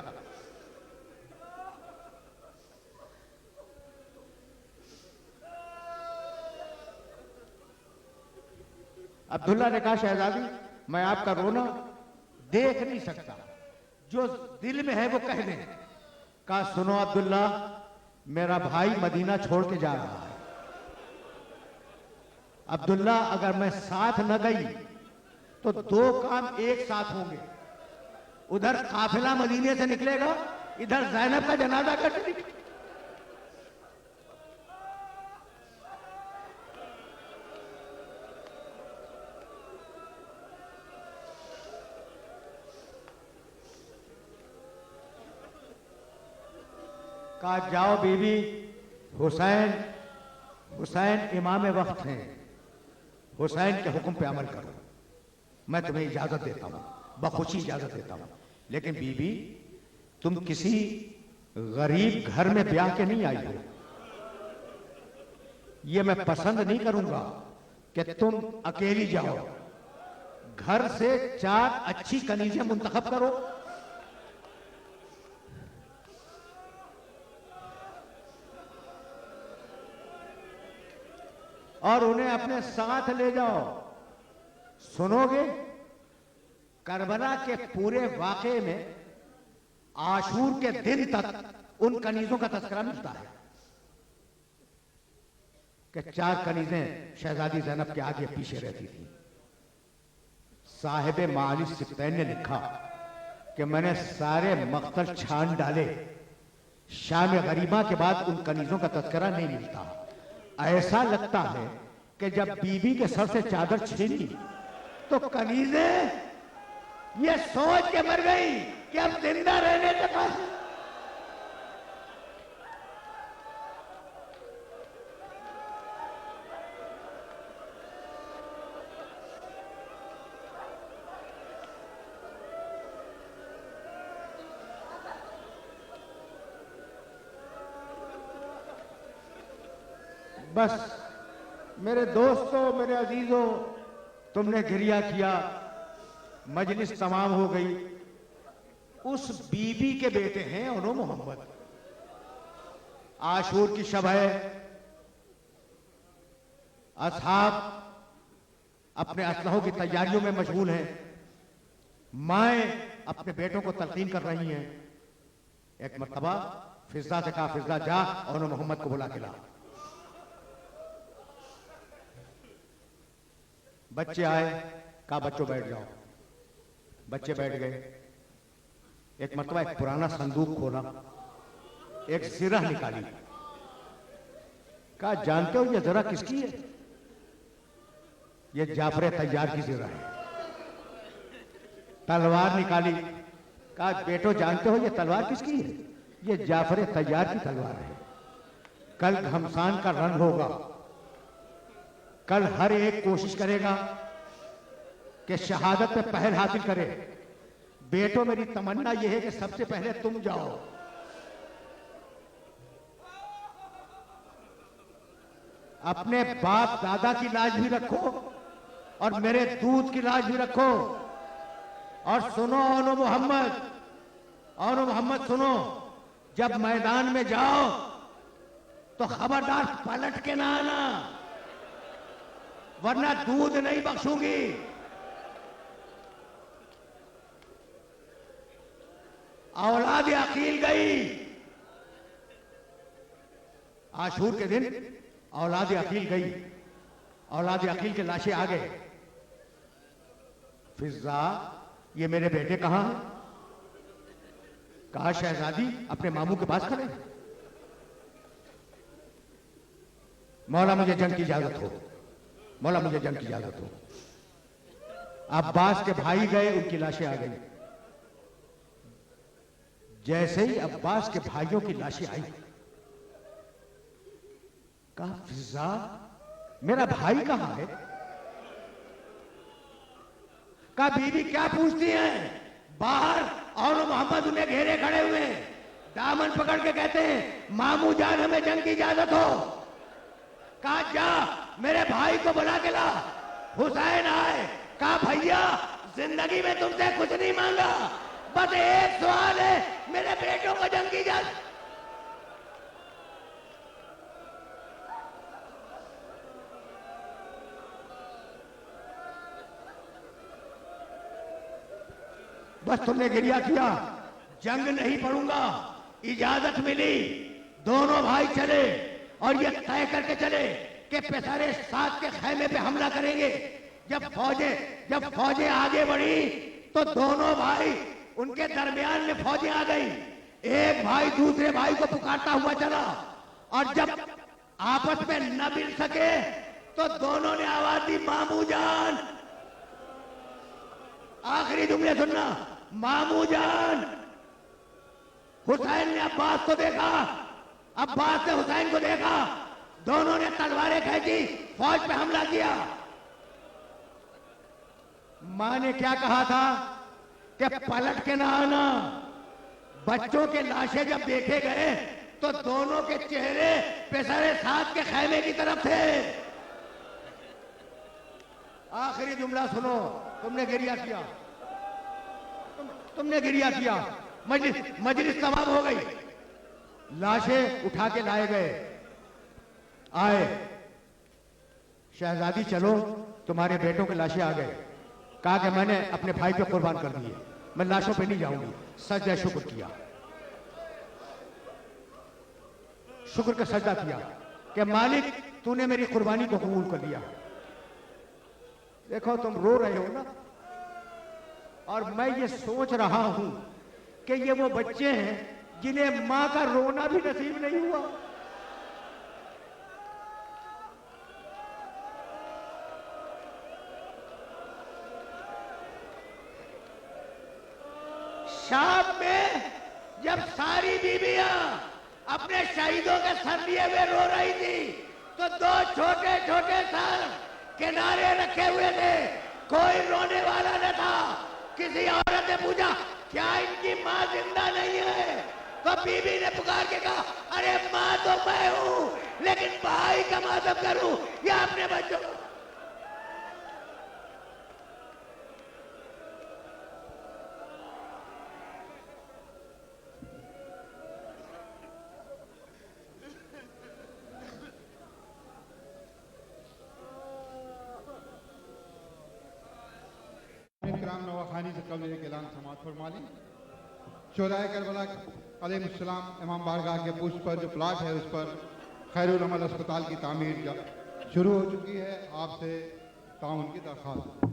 अब्दुल्ला ने कहा शहजादी मैं आपका रोना देख नहीं सकता, जो दिल में है वो कह दें। कहा सुनो अब्दुल्ला, मेरा भाई मदीना छोड़ के जा रहा है। अब्दुल्ला अगर मैं साथ न गई तो दो काम एक साथ होंगे, उधर काफिला मदीने से निकलेगा, इधर ज़ैनब का जनाजा करके निकलेगा। कहा जाओ बीबी, हुसैन इमाम वक्त हैं, हुसैन के हुक्म पे अमल करो। मैं तुम्हें इजाजत देता हूं, बखुशी इजाजत देता हूं। लेकिन बीबी तुम किसी गरीब घर में ब्याह के नहीं आई हो। ये मैं पसंद नहीं करूंगा कि तुम अकेली जाओ। घर से 4 अच्छी कनीजें मुंतखब करो और उन्हें अपने साथ ले जाओ। सुनोगे, करबला के पूरे वाकये में आशूर के दिन तक उन कनीजों का तस्करा मिलता है कि 4 कनीजें शहजादी ज़ैनब के आगे पीछे रहती थी। साहिब माली सिब्तैन ने लिखा कि मैंने सारे मख्तल छान डाले, शाम गरीबा के बाद उन कनीजों का तस्करा नहीं मिलता। ऐसा लगता है कि जब बीबी के सर से चादर छीनी तो कनीजें ये सोच के मर गई कि अब जिंदा रहने के बाद। बस मेरे दोस्तों, मेरे अजीजों, तुमने गिरिया किया, मजलिस तमाम हो गई। उस बीबी के बेटे हैं उन्हों मोहम्मद। आशूर की शब है, असहाब अपने असलहों की तैयारियों में मशगूल हैं, माएं अपने बेटों को तलकीन कर रही हैं। एक मर्तबा फिजा से कहा फिजा जा और उन्होंने मोहम्मद को बुला के ला। बच्चे आए, कहा बच्चों बैठ जाओ। बच्चे बैठ गए। एक मर्तबा एक पुराना संदूक खोला, एक सिरह निकाली। कहा जानते हो ये जरा किसकी है? ये जाफर तैयार की सिरह है। तलवार निकाली। कहा बेटो जानते हो ये तलवार किसकी है? ये जाफर तैयार की तलवार है। कल घमसान का रन होगा, कल हर एक कोशिश करेगा कि शहादत पे पहल हासिल करे। बेटो मेरी तमन्ना यह है कि सबसे पहले तुम जाओ। अपने बाप दादा की लाज भी रखो और मेरे दूध की लाज भी रखो। और सुनो ओनो मोहम्मद सुनो, जब मैदान में जाओ तो खबरदार पलट के ना आना, वरना दूध नहीं बख्शूंगी। औलाद अकील गई। आशूर के दिन औलाद अकील गई। औलाद अकील के लाशें आ गए। फिजा ये मेरे बेटे कहां हैं? कहा शहजादी अपने मामू के पास खड़े। मौला मुझे जंग की इजाजत हो, मौला मुझे जंग की इजाजत हो। अब्बास के भाई गए, उनकी लाशें आ गई। जैसे ही अब्बास के भाइयों की लाशें आई, कहा फिजा मेरा भाई कहां है? कहा बीवी क्या पूछती हैं? बाहर और मोहम्मद उन्हें घेरे खड़े हुए हैं, दामन पकड़ के कहते हैं मामू जान हमें जंग की इजाजत हो। कहा जा मेरे भाई को बुला के ला। हुसैन आए, कहा भैया जिंदगी में तुमसे कुछ नहीं मांगा, बस एक सवाल है, मेरे बेटों को जंग की इजाजत। बस तुमने गिरिया किया, जंग नहीं पड़ूंगा, इजाजत मिली। दोनों भाई चले और ये तय करके चले कि पेशारे साथ के खैमे पे हमला करेंगे। जब फौजें आगे बढ़ी तो दोनों भाई उनके दरमियान में फौजें आ गई। एक भाई दूसरे भाई को पुकारता हुआ चला और जब आपस में न मिल सके तो दोनों ने आवाज दी मामू जान। आखिरी जुमले सुनना, मामू जान। हुसैन ने अब्बास को देखा, अब्बास ने हुसैन को देखा, दोनों ने तलवारें खींची, फौज पे हमला किया। मां ने क्या कहा था कि पलट के ना आना। बच्चों के लाशें जब देखे गए तो दोनों के चेहरे पेशरे साथ के खैमे की तरफ थे। आखिरी जुमला सुनो, तुमने गिरिया किया, तुमने गिरिया किया, मजलिस तमाम हो गई। लाशें उठा के लाए गए, आए शहजादी चलो तुम्हारे बेटों के लाशें आ गए। कहा कि मैंने अपने भाई पे कुर्बान कर दिए, मैं लाशों पे नहीं जाऊंगी। सजदा शुक्र किया, शुक्र का सजदा किया कि मालिक तूने मेरी कुर्बानी को कबूल कर लिया। देखो तुम रो रहे हो ना, और मैं ये सोच रहा हूं कि ये वो बच्चे हैं जिन्हें मां का रोना भी नसीब नहीं हुआ। शाम में जब सारी बीबियां अपने शहीदों के सर लिए हुए रो रही थी तो दो छोटे छोटे सर किनारे रखे हुए थे, कोई रोने वाला न था। किसी औरत ने पूछा क्या इनकी मां जिंदा नहीं है? तो बीबी ने पुकार के कहा अरे मां तो मैं हूं, लेकिन भाई का मातम करूं या अपने बच्चों को। इकराम नवाखानी से कबल एक ऐलान समाज फरमा ली। शोहदाए करबला अलैहिस्सलाम इमाम बारगाह के पुष्प पर जो प्लाट है उस पर खैरुल अमल अस्पताल की तामीर शुरू हो चुकी है। आपसे ताउन की दरख्वास्त।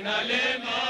Nale ma